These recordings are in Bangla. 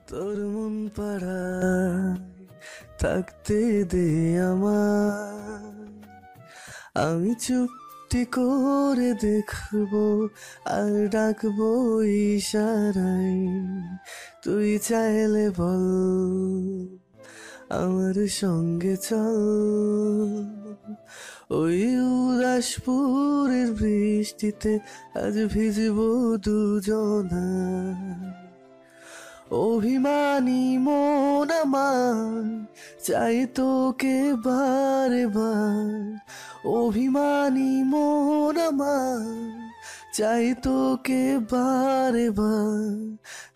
তোর মন পাড়ায় থাকতে দে আমার, আমি চুপটি করে দেখবো আর ডাকবো ইশারায়। তুই চাইলে বল আমার সঙ্গে চল, ওই উদাসপুরের বৃষ্টিতে আজ ভিজবো দুজনায়। অভিমানী মন আমার চাই তোকে বারে বার, অভিমানী মন আমার চাই তোকে বারে বার,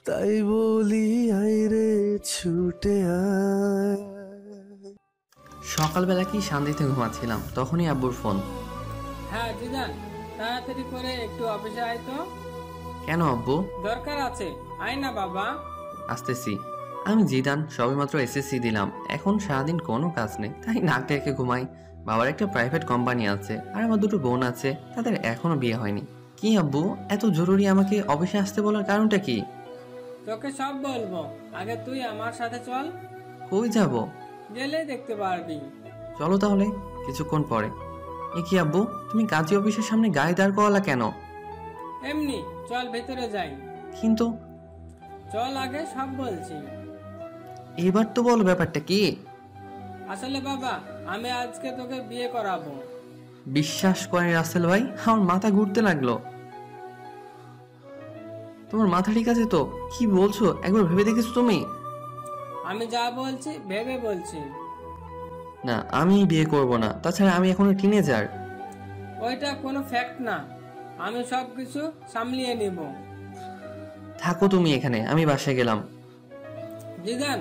তাই বলি আয় রে ছুটে আয়। সকালবেলা কি শান্তিতে ঘুমাচ্ছিলাম, তখনই আব্বুর ফোন। হ্যাঁ জিদান, তাড়াতাড়ি করে একটু অফিসে আয় তো। কেন আব্বু? দরকার আছে, আয় না বাবা। আসতেছি। আমি জিদান সবেমাত্র এসএসসি দিলাম, এখন সারাদিন কোনো কাজ নেই, তাই নাক ডেকে ঘুমাই। বাবার একটা প্রাইভেট কোম্পানি আছে আর আমার দুটো বোন আছে, তাদের এখনো বিয়ে হয়নি। কি আব্বু, এত জরুরি আমাকে অফিসে আসতে বলার কারণটা কি? তোকে সব বলবো, আগে তুই আমার সাথে চল। কই যাব? গেলে দেখতে পারবি। চলো তাহলে, কিছুক্ষণ পরে। এ কি আব্বু, তুমি কাজী অফিসের সামনে গাড়ি দাঁড় করালা কেন? এমনি চল ভেতরে যাই। কিন্তু চল, আগে সব বলছি। এবার তো বলো ব্যাপারটা কি? আসলে বাবা, আমি আজকে তোকে বিয়ে করাবো। বিশ্বাস করেন রাসেল ভাই, আমার মাথা ঘুরতে লাগলো। তোমার মাথা ঠিক আছে তো? কি বলছো, একবার ভেবে দেখেছো তুমি? আমি যা বলছি ভেবে বলছি। না, আমি বিয়ে করব না, তাছাড়া আমি এখনো টিনেজার। ওইটা কোনো ফ্যাক্ট না, আমি সব কিছু সামলিয়ে নিব। থাকো তুমি এখানে, আমি বাসায় গেলাম। জিদান,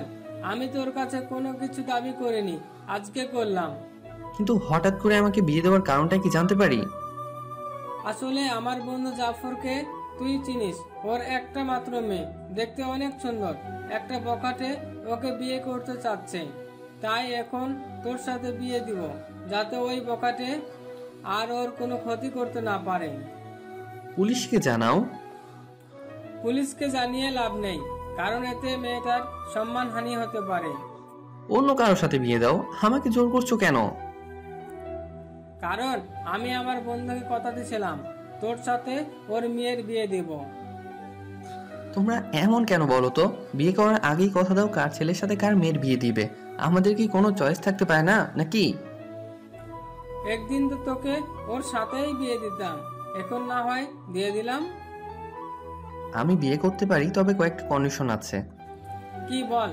আমি তোর কাছে কোনো কিছু দাবি করিনি, আজকে করলাম। কিন্তু হঠাৎ করে আমাকে বিয়ে দেওয়ার কারণটা কি জানতে পারি? আসলে আমার বন্ধু জাফরকে তুই চিনিস, ওর একটা মাত্র মেয়ে, দেখতে অনেক সুন্দর, একটা বখাটে ওকে বিয়ে করতে চাচ্ছে। তাই এখন তোর সাথে বিয়ে দিব, যাতে ওই বখাটে আর ওর কোনো ক্ষতি করতে না পারে। পুলিশকে জানাও। পুলিশকে জানিয়ে লাভ নেই, কারণ এতে মেয়েটার সম্মানহানি হতে পারে। অন্য কারোর সাথে বিয়ে দাও, আমাকে জোর করছো কেন? কারণ আমি আমার বন্ধুকে কথা দিয়েছিলাম তোর সাথে ওর মেয়ের বিয়ে দেব। তোমরা এমন কেন বলো তো? বিয়ে করার আগেই কথা দাও কার ছেলের সাথে কার মেয়ের বিয়ে দিবে। আমাদের কি কোনো চয়েস থাকতে পারে না নাকি? একদিন তো তোকে ওর সাথেই বিয়ে দিতাম, এখন না হয় দিয়ে দিলাম। আমি বিয়ে করতে পারি, তবে কয়েকটা কন্ডিশন আছে। কি বল?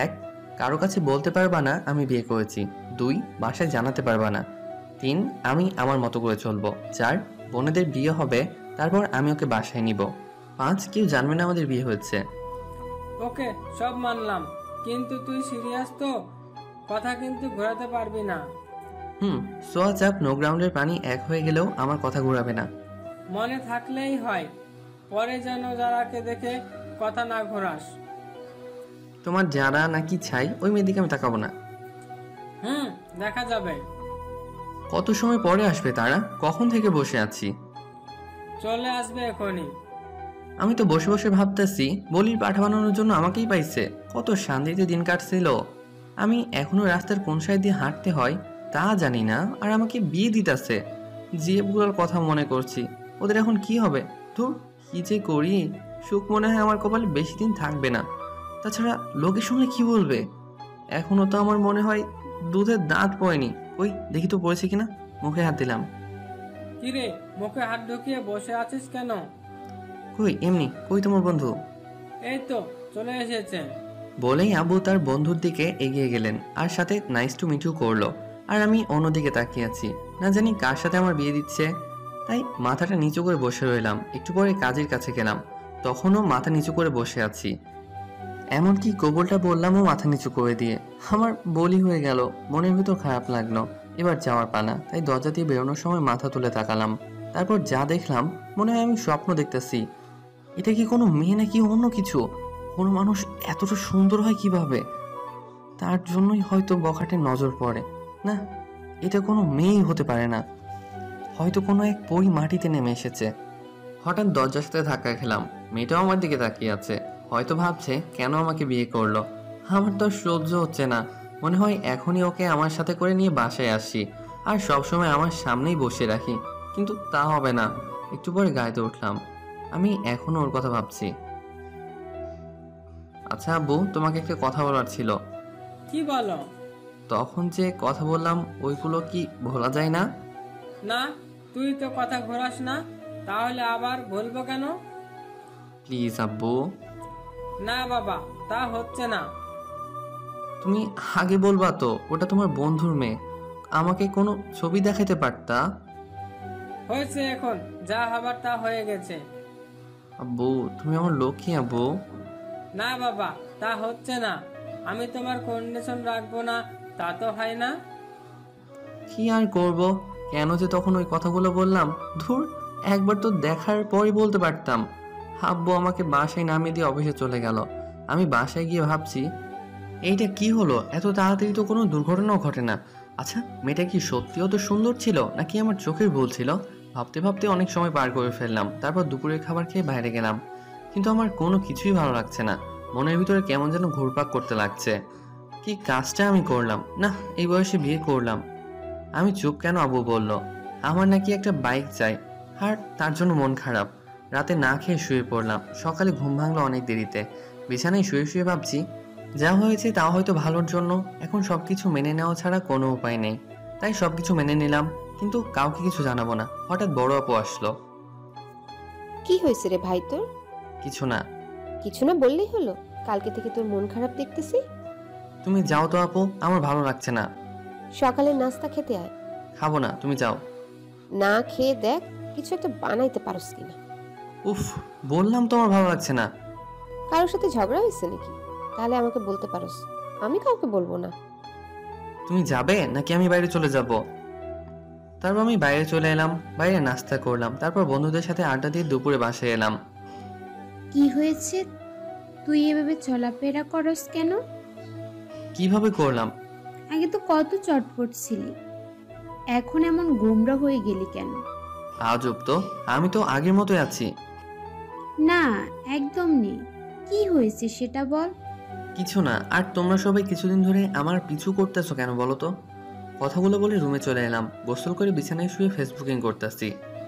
1, কারো কাছে বলতে পারবা না আমি বিয়ে করেছি। 2, বাসায় জানাতে পারবা না। 3, আমি আমার মতো করে চলবো। 4, বোনেদের বিয়ে হবে, তারপর আমি ওকে বাসায় নিব। 5, কেউ জানবে না আমাদের বিয়ে হয়েছে। ওকে, সব মানলাম, কিন্তু তুই সিরিয়াস তো? কথা কিন্তু ঘোরাতে পারবি না। সোয়া চাপ নো গ্রাউন্ডের পানি এক হয়ে গেলেও আমার কথা ঘুরাবে না। মনে থাকলেই হয়, পরে যেন যারাকে দেখে কথা না ঘোরাস। তোমার যারা নাকি ছাই, ওই মেয়ের দিকে আমি তাকাবো না। দেখা যাবে। কত সময় পরে আসবে তারা? কখন থেকে বসে আছি। চলে আসবে এখনই। আমি তো বসে বসে ভাবতেছি বলির পাঠা বানানোর জন্য আমাকেই পাইছে। কত শান্তিতে দিন কাটছিল। আমি এখনো রাস্তার কোন সাইড দিয়ে হাঁটতে হয় তা জানি না, আর আমাকে বিয়ে দিতেছে। জিএফগুলোর কথা মনে করছি, ওদের এখন কি হবে। ধুর, কি যে করি। সুখ মনে হয় আমার কপালে বেশি দিন থাকবে না। তাছাড়া লোকে শুনলে কি বলবে। এখনো তো আমার মনে হয় দুধের দাঁত পড়েনি। ওই দেখি তো পড়েছে কিনা। মুখে হাত দিলাম। কিরে, মুখে হাত ঢুকিয়ে বসে আছিস কেন? কই এমনি। কই তোমার বন্ধু? এই তো চলে এসেছে। বলেই আবু তার বন্ধুর দিকে এগিয়ে গেলেন আর সাথে নাইস টু মিট ইউ করলো। আর আমি অন্যদিকে তাকিয়ে আছি, না জানি কার সাথে আমার বিয়ে দিচ্ছে। তাই মাথাটা নিচু করে বসে রইলাম। একটু পরে কাজের কাছে গেলাম, তখনও মাথা নিচু করে বসে আছি। এমনকি কবুলটা বললামও মাথা নিচু করে দিয়ে। আমার বলি হয়ে গেল, মনের ভিতর খারাপ লাগলো। এবার যাওয়ার পালা, তাই দরজা দিয়ে বেরোনোর সময় মাথা তুলে তাকালাম। তারপর যা দেখলাম মনে হয় আমি স্বপ্ন দেখতেছি। এটা কি কোনো মেয়ে নাকি অন্য কিছু? কোনো মানুষ এতটা সুন্দর হয় কিভাবে? তার জন্যই হয়তো বখাটের নজর পড়ে। না, এটা কোনো মেয়েই হতে পারে না, হয়তো কোনো এক পরী মাটিতে নেমে এসেছে। হঠাৎ দরজার সাথে ধাক্কা খেলাম। মেয়েটাও আমার দিকে তাকিয়ে আছে। হয়তো ভাবছে কেন আমাকে বিয়ে করলো। আমার তো আর সহ্য হচ্ছে না। মনে হয় এখনই ওকে আমার সাথে করে নিয়ে বাসায় আসি আর সবসময় আমার সামনেই বসে রাখি, কিন্তু তা হবে না। একটু পরে গাড়িতে উঠলাম। আমি এখনো ওর কথা ভাবছি। আচ্ছা আব্বু, তোমাকে একটা কথা বলার ছিল। কি বলো? তখন যে কথা বললাম ওইগুলো কি ভোলা যায় না? না, তুই তো কথা ঘোরাস না, তাহলে আবার বলবো কেন? প্লিজ আব্বু। না বাবা, তা হচ্ছে না। তুমি আগে বলবা তো, ওটা তোমার বন্ধুর মেয়ে। আমাকে কোনো ছবি দেখাতে পারতা। হয়েছে, এখন যা হবার তা হয়ে গেছে। আব্বু তুমি আমার লক্ষ্মী আব্বু। না বাবা, তা হচ্ছে না। আমি তোমার কন্ডিশন রাখবো না, তা তো হয় না। কি আর করব, কেন যে তখন ওই কথাগুলো বললাম। ধুর, একবার তো দেখার পরই বলতে পারতাম। আব্বু আমাকে বাসায় নামিয়ে দিয়ে অফিসে চলে গেল। আমি বাসায় গিয়ে ভাবছি, এইটা কি হলো? এত তাড়াতাড়ি তো কোনো দুর্ঘটনাও ঘটে না। আচ্ছা, মেয়েটা কি সত্যিও তো সুন্দর ছিল নাকি আমার চোখের ভুল ছিল? ভাবতে ভাবতে অনেক সময় পার করে ফেললাম। তারপর দুপুরের খাবার খেয়ে বাইরে গেলাম, কিন্তু আমার কোনো কিছুই ভালো লাগছে না। মনের ভিতরে কেমন যেন ঘুরপাক করতে লাগছে। কি কাজটা আমি করলাম? না, এই বয়সে বিয়ে করলাম। আমি চুপ কেন? আব্বু বলল আমার নাকি একটা বাইক চাই, আর তার জন্য মন খারাপ। রাতে না খেয়ে শুয়ে পড়লাম। সকালে ঘুম ভাঙলো অনেক দেরিতে। বিছানায় শুয়ে শুয়ে ভাবছি, যা হয়েছে তা হয়তো ভালোর জন্য। এখন সবকিছু মেনে নেওয়া ছাড়া কোনো উপায় নেই। তাই সবকিছু মেনে নিলাম, কিন্তু কাউকে কিছু জানাবো না। হঠাৎ বড় আপু আসলো। কি হয়েছে রে ভাই তোর? কিছু না। কিছু না বললেই হলো? কালকে থেকে তোর মন খারাপ দেখতেছি। তুমি যাও তো আপু, আমার ভালো লাগছে না। সকালে নাস্তা খেতে আয়। খাবো না, তুমি যাও। না খেয়ে দেখ কিছু একটা বানাইতে পারোস কিনা। উফ, বললাম তো আমার ভালো লাগছে না। কারোর সাথে ঝগড়া হয়েছে নাকি? তাহলে আমাকে বলতে পারোস, আমি কাউকে বলবো না। তুমি যাবে নাকি আমি বাইরে চলে যাব? তারপর আমি বাইরে চলে এলাম। বাইরে নাস্তা করলাম, তারপর বন্ধুদের সাথে আড্ডা দিয়ে দুপুরে বাসায় এলাম। কি হয়েছে? তুই এভাবে চলাফেরা করস কেন? কিভাবে করলাম? আগে তো কত চটপট ছিলি, এখন এমন গোমরা হয়ে গেলি কেন? আজব তো, আমি তো আগের মতোই আছি। না, একদম নেই। কি হয়েছে সেটা বল। কিছু না। আর তোমরা সবাই কিছুদিন ধরে আমার পিছু করতেছো কেন বলো তো? কথাগুলো বলে রুমে চলে এলাম। গোসল করে বিছানায় শুয়ে ফেসবুকিং করতেছি।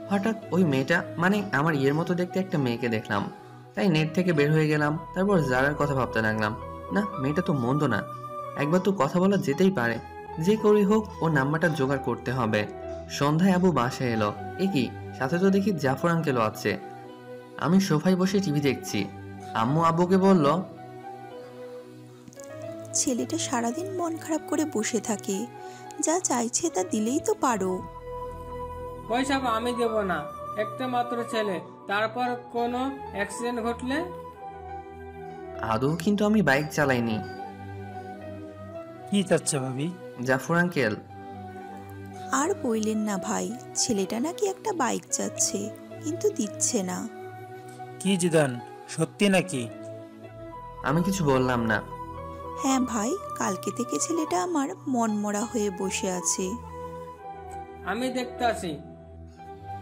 হঠাৎ ওই মেয়েটা, মানে আমার ইয়ের মতো দেখতে একটা মেয়েকে দেখলাম। তাই নেট থেকে বের হয়ে গেলাম। তারপর যারার কথা ভাবতে লাগলাম। না, মেয়েটা তো মন্দ না। একবার তো কথা বলা যেতেই পারে। যে করেই হোক ওর নাম্বারটা জোগাড় করতে হবে। সন্ধ্যায় আবু বাসায় এলো। এ কি, সাথে তো দেখি জাফর আঙ্কেলও আছে। আমি সোফায় বসে টিভি দেখছি। আম্মু আব্বুকে বলল, ছেলেটা সারাদিন মন খারাপ করে বসে থাকে, যা চাইছে তা দিলেই তো পারো। পয়সা আমি দেব না, একটা মাত্র ছেলে, তারপর কোনো অ্যাক্সিডেন্ট ঘটলে? আদৌ কিন্তু আমি বাইক চালাইনি। কি চাচ্ছে ভাবি? জাফর আঙ্কেল। আর বইলেন না ভাই, ছেলেটা নাকি একটা বাইক চাচ্ছে, কিন্তু দিচ্ছে না। কি জিদান, সত্যি নাকি? আমি কিছু বললাম না। হ্যাঁ ভাই, কালকে থেকে ছেলেটা আমার মনমরা হয়ে বসে আছে। আমি দেখতে আসি।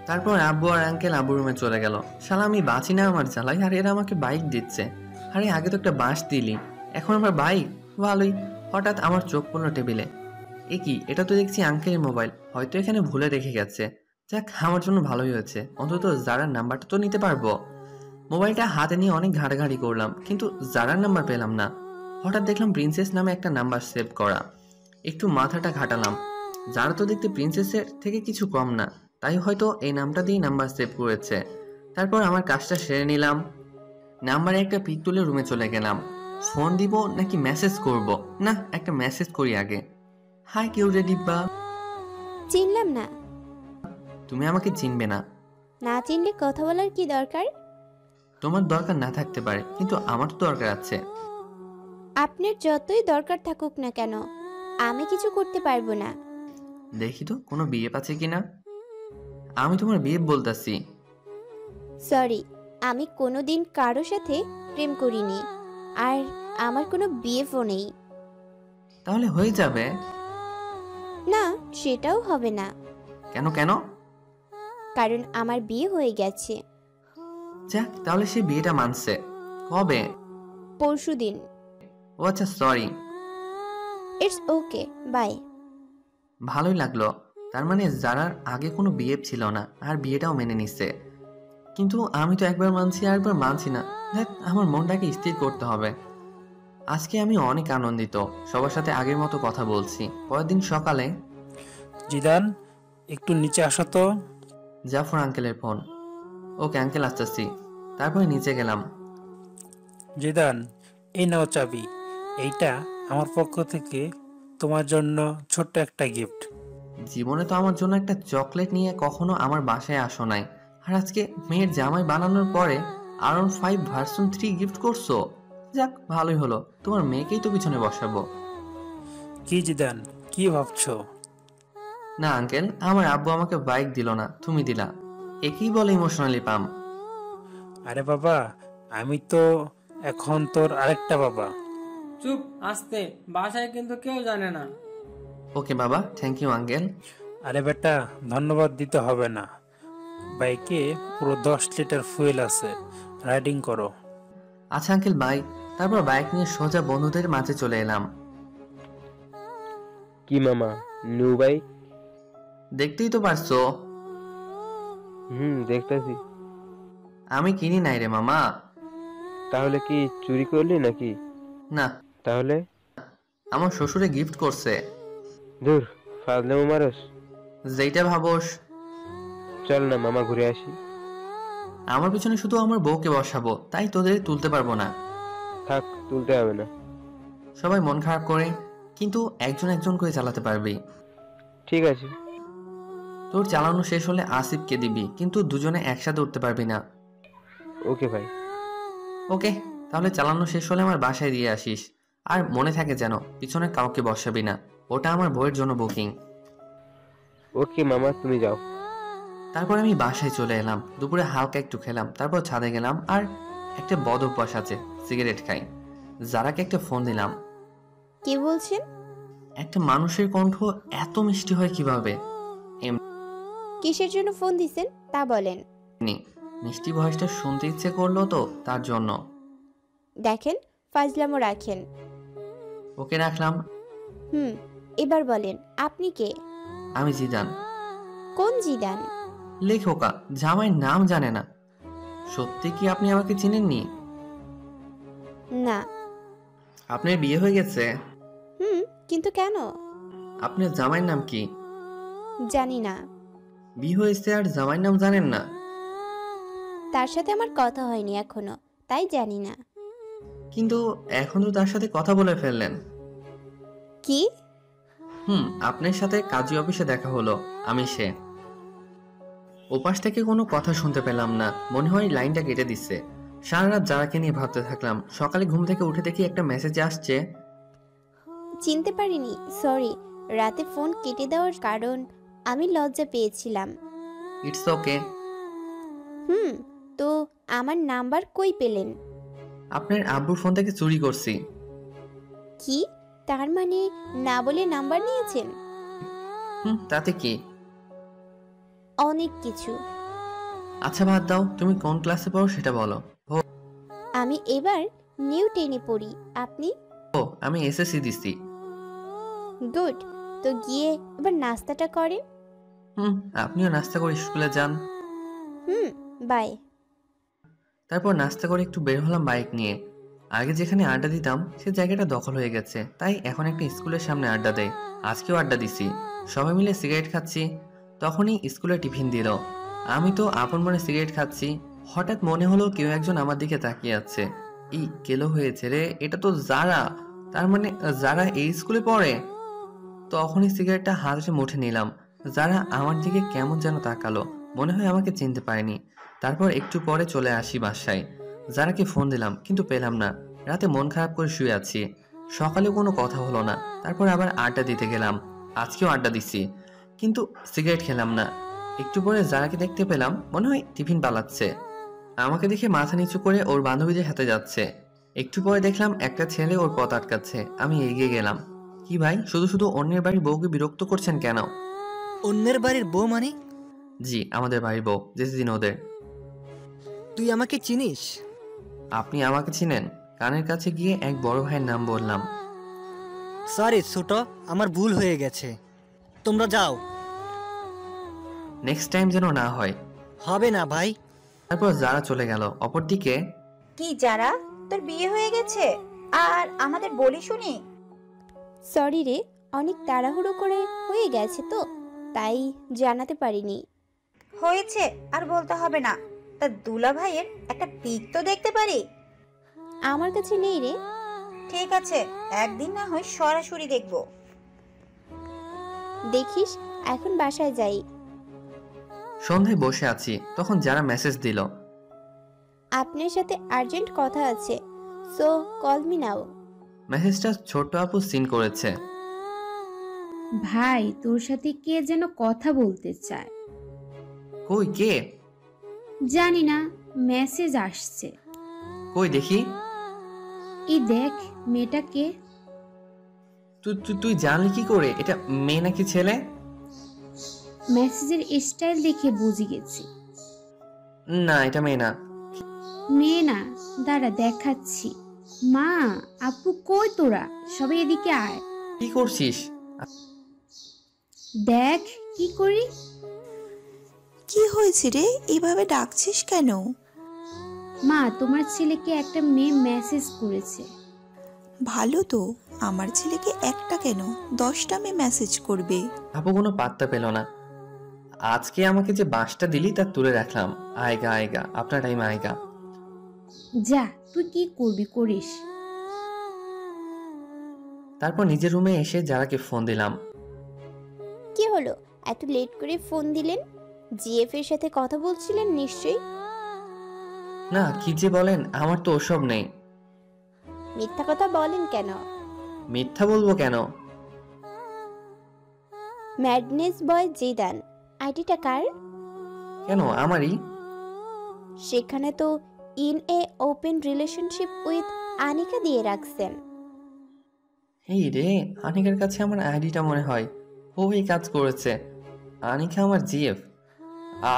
তারপর আব্বু আর আঙ্কেল আব্বু রুমে চলে গেল। শালা আমি বাঁচি না আমার জ্বালাই, আর এরা আমাকে বাইক দিচ্ছে। আরে আগে তো একটা বাঁশ দিলি, এখন আমার বাইক? ভালোই। হঠাৎ আমার চোখ পড়লো টেবিলে। এ কি, এটা তো দেখছি আঙ্কেলের মোবাইল। হয়তো এখানে ভুলে রেখে গেছে। যাক, আমার জন্য ভালোই হয়েছে, অন্তত জারার নাম্বারটা তো নিতে পারবো। মোবাইলটা হাতে নিয়ে অনেক ঘাটাঘাটি করলাম, কিন্তু জারার নাম্বার পেলাম না। হঠাৎ দেখলাম প্রিন্সেস নামে একটা নাম্বার সেভ করা। একটু মাথাটা ঘাটালাম। যারা তো দেখতে প্রিন্সেসের থেকে কিছু কম না, তাই হয়তো এই নামটা দিয়ে নাম্বার সেভ করেছে। তারপর আমার কাজটা সেরে নিলাম। নাম্বারে একটা পিক তুলে রুমে চলে গেলাম। ফোন দিব নাকি মেসেজ করব? না, একটা মেসেজ করি আগে। হাই কেউ রে ডিব্বা। চিনলাম না। তুমি আমাকে চিনবে না। না চিনলে কথা বলার কি দরকার? তোমার দরকার না থাকতে পারে, কিন্তু আমার তো দরকার আছে। আপনার যতই দরকার থাকুক না কেন, আমি কিছু করতে পারবো না। দেখি তো কোনো বিয়ে আছে কিনা। আমি তোমার বিয়ে বলতাছি। সরি, আমি কোনোদিন কারো সাথে প্রেম করিনি, আর আমার কোনো বিএফও নেই। তাহলে হয়ে যাবে। না, সেটাও হবে না। কেন কেন? কারণ আমার বিয়ে হয়ে গেছে। যাক, তাহলে সে বিয়েটা মানছে। কবে? পরশুদিন। ও আচ্ছা, সরি। It's okay, by. ভালোই লাগলো। তার মানে যারার আগে কোনো বিয়ে ছিল না আর বিয়েটাও মেনে নিচ্ছে। কিন্তু আমি তো একবার মানছি আর একবার মানছি না। দেখ, আমার মনটাকে স্থির করতে হবে। আজকে আমি অনেক আনন্দিত, সবার সাথে আগের মতো কথা বলছি। পরের দিন সকালে জিদান, একটু নিচে আসো তো। জাফর আঙ্কেলের ফোন। ওকে আঙ্কেল, আসতেছি। তারপরে নিচে গেলাম। জিদান, এই নাও চাবি। এইটা আমার পক্ষ থেকে তোমার জন্য ছোট্ট একটা গিফট। জীবনে তো আমার জন্য একটা চকলেট নিয়ে কখনো আমার বাসায় আসো নাই, আর আজকে মেয়ের জামাই বানানোর পরে R5 ভার্সন 3 গিফট করছো। যাক, ভালোই হলো। তোমার মেয়েকেই তো পিছনে বসাবো। কি জিদান, কি ভাবছো? না আঙ্কেল, আমার আব্বু আমাকে বাইক দিল না, তুমি দিলা। একেই বলে ইমোশনালি পাম। আরে বাবা, আমি তো এখন তোর আরেকটা বাবা। চুপ, আসতে, বাসায় কিন্তু কেউ জানে না। ওকে বাবা, থ্যাংক ইউ আঙ্কেল। আরে বেটা, ধন্যবাদ দিতে হবে না। বাইকে পুরো 10 লিটার ফুয়েল আছে, রাইডিং করো। আচ্ছা আঙ্কেল, বাই। তারপর বাইক নিয়ে সোজা বন্ধুদের মাঝে চলে এলাম। কি মামা, নিউ বাইক? দেখতেই তো পারছো। দেখতেছি। আমি কিনি নাই রে মামা। তাহলে কি চুরি করলি নাকি? না, তাহলে? আমার শ্বশুরে গিফট করছে। দূর, ফাজলামো মারস। যেইটা ভাবোস। চল না মামা, ঘুরে আসি। আমার পিছনে শুধু আমার বউকে বসাবো, তাই তোদের তুলতে পারবো না। থাক, তুলতে হবে না। সবাই মন খারাপ করে, কিন্তু একজন একজন করে চালাতে পারবি। ঠিক আছে। তোর চালানো শেষ হলে আসিফকে দিবি, কিন্তু দুজনে একসাথে উঠতে পারবি না। ওকে ভাই। ওকে, তাহলে চালানো শেষ হলে আমার বাসায় দিয়ে আসিস। আর মনে থাকে যেন পিছনে কাউকে বসাবি না, ওটা আমার বউয়ের জন্য বুকিং। ওকে মামা, তুমি যাও। তারপর আমি বাসায় চলে এলাম। দুপুরে হালকা একটু খেলাম, তারপর ছাদে গেলাম। আর একটা বদ অভ্যাস আছে, সিগারেট খাই। যারাকে একটা ফোন দিলাম। কি বলছেন? একটা মানুষের কণ্ঠ এত মিষ্টি হয় কিভাবে? কিসের জন্য ফোন দিছেন তা বলেন। এমনি মিষ্টি ভয়েসটা শুনতে ইচ্ছে করলো তো, তার জন্য। দেখেন, ফাজলামো রাখেন। ওকে রাখলাম। এবার বলেন, আপনি কে? আমি জিদান। কোন জিদান? লেখকা, জামাইয়ের নাম জানে না। সত্যি কি আপনি আমাকে চিনেননি? না। আপনার বিয়ে হয়ে গেছে? কিন্তু কেন? আপনার জামাইয়ের নাম কি? জানি না। বিয়ে হয়েছে আর জামাইয়ের নাম জানেন না? তার সাথে আমার কথা হয়নি এখনো, তাই জানি না। কিন্তু এখন তো তার সাথে কথা বলে ফেললেন। কি? আপনার সাথে কাজী অফিসে দেখা হলো, আমি সে। ওপাশ থেকে কোনো কথা শুনতে পেলাম না, মনে হয় লাইনটা কেটে দিচ্ছে। সারা রাত যারাকে নিয়ে ভাবতে থাকলাম। সকালে ঘুম থেকে উঠে দেখি একটা মেসেজ আসছে। চিনতে পারিনি, সরি। রাতে ফোন কেটে দেওয়ার কারণ আমি লজ্জা পেয়েছিলাম। It's okay. তো আমার নাম্বার কই পেলেন? আপনার আব্বুর ফোন থেকে চুরি করছি। কি? তার মানে না বলে নাম্বার নিয়েছেন? তাতে কি? অনেক কিছু। আচ্ছা বাদ দাও, তুমি কোন ক্লাসে পড়ো সেটা বলো। আমি এবার নিউ 10-এ পড়ি। আপনি? আমি এসএসসি দিছি। গুড। তো গিয়ে এবার নাস্তাটা করেন। আপনিও নাস্তা করে স্কুলে যান। বাই। তারপর নাস্তা করে একটু বের হলাম বাইক নিয়ে। আগে যেখানে আড্ডা দিতাম সে জায়গাটা দখল হয়ে গেছে, তাই এখন একটা স্কুলের সামনে আড্ডা দেয়। আজকেও আড্ডা দিছি, সবাই মিলে সিগারেট খাচ্ছি। তখনই স্কুলে টিফিন দিল। আমি তো আপন মনে সিগারেট খাচ্ছি। হঠাৎ মনে হলো কেউ একজন আমার দিকে তাকিয়ে আছে। এই কেলো হয়েছে রে, এটা তো যারা। তার মানে যারা এই স্কুলে পড়ে। তখনই সিগারেটটা হাতে মুঠে নিলাম। যারা আমার দিকে কেমন যেন তাকালো, মনে হয় আমাকে চিনতে পারেনি। তারপর একটু পরে চলে আসি বাসায়। যারাকে ফোন দিলাম কিন্তু পেলাম না। রাতে মন খারাপ করে শুয়ে আছি। সকালে কোনো কথা হলো না। তারপর আবার আড্ডা দিতে গেলাম। আজকেও আড্ডা দিছি, কিন্তু সিগারেট খেলাম না। একটু পরে যারাকে দেখতে পেলাম, মনে হয় টিফিন পালাচ্ছে। আমাকে দেখে মাথা নিচু করে ওর বান্ধবীদের সাথে যাচ্ছে। একটু পরে দেখলাম একটা ছেলে ওর পথ আটকাচ্ছে। আমি এগিয়ে গেলাম। কি ভাই, শুধু শুধু অন্যের বাড়ির বউকে বিরক্ত করছেন কেন? অন্যের বাড়ির বউ মানে? জি, আমাদের বাড়ির বউ, যেদিন ওদের। তুই আমাকে চিনিস? আপনি আমাকে চিনেন? কানের কাছে গিয়ে এক বড় ভাইয়ের নাম বললাম। সরি ছোট, আমার ভুল হয়ে গেছে, তোমরা যাও। নেক্সট টাইম যেন না হয়। হবে না ভাই। তারপর যারা চলে গেল। অপরদিকে কি যারা, তোর বিয়ে হয়ে গেছে আর আমাদের বলি শুনি? সরি রে, অনেক তাড়াহুড়ো করে হয়ে গেছে তো, তাই জানাতে পারিনি। হয়েছে আর বলতে হবে না। তা দুলা ভাইয়ের একটা পিক তো দেখতে পারি? আমার কাছে নেই রে। ঠিক আছে, একদিন না হয় সরাসরি দেখব। দেখিস, এখন বাসায় যাই। সন্ধ্যায় বসে আছি, তখন যারা মেসেজ দিল। আপনার সাথে আর্জেন্ট কথা আছে, সো কল মি নাও। মেসেজটা ছোট আপু সিন করেছে। ভাই, তোর সাথে কে যেন কথা বলতে চায়। কই কে? জানি না, মেসেজ আসছে। কই দেখি। এই দেখ, মেয়েটাকে। তুই তুই তুই জানলি কি করে এটা মেয়ে নাকি ছেলে? মেসেজের স্টাইল দেখে বুঝে গেছি। না, এটা মেয়ে না। মেয়ে না, দাঁড়া দেখাচ্ছি। মা, আপু কই তোরা? সবাই এদিকে আয়। কি করছিস? দেখ কি করি। কি হয়েছে রে, এভাবে ডাকছিস কেন? মা, তোমার ছেলেকে একটা মেয়ে মেসেজ করেছে। ভালো তো, আমার ছেলেকে একটা কেন 10টা মেয়ে মেসেজ করবে। আপু কোনো পাত্তা পেল না। আজকে আমাকে যে বাঁশটা দিলি তা তুলে রাখলাম। আয়গা আয়গা, আপনার টাইম আয়গা। যা, তুই কি করবি করিস। তারপর নিজের রুমে এসে যারাকে ফোন দিলাম। কি হলো, এত লেট করে ফোন দিলেন? জিএফ এর সাথে কথা বলছিলেন নিশ্চয়ই। না, কি যে বলেন, আমার তো ওসব নেই। মিথ্যা কথা বলেন কেন? মিথ্যা বলবো কেন? ম্যাডনেস বয় জিদান, আইডিটা কার? কেন আমারই? সেখানে তো in a open relationship with Anika দিয়ে রাখছেন। এই রে, আনিকার কাছে আমার আইডিটা মনে হয়। ও এই কাজ করেছে। আনিকা আমার জিএফ।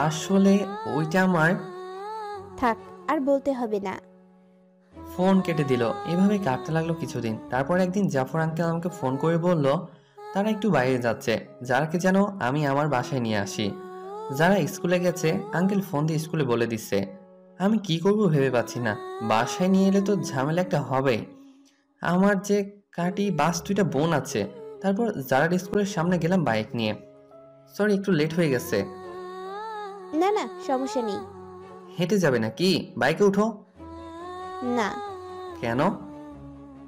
আসলে ওইটা আমার। থাক, আর বলতে হবে না। ফোন কেটে দিল। এভাবে কাটতে লাগলো কিছুদিন। তারপর একদিন জাফর আঙ্কেল আমাকে ফোন করে বলল তারা একটু বাইরে যাচ্ছে, যারাকে যেন আমি আমার বাসায় নিয়ে আসি। যারা স্কুলে গেছে, আঙ্কেল ফোন দিয়ে স্কুলে বলে দিচ্ছে। আমি কি করব ভেবে পাচ্ছি না। বাসায় নিয়ে এলে তো ঝামেলা একটা হবেই। আমার যে কাটি বাস 2টা বোন আছে। তারপর যারা স্কুলের সামনে গেলাম বাইক নিয়ে। সরি, একটু লেট হয়ে গেছে। না না, সমস্যা নেই। হেঁটে যাবে নাকি? বাইকে উঠো। না। কেন?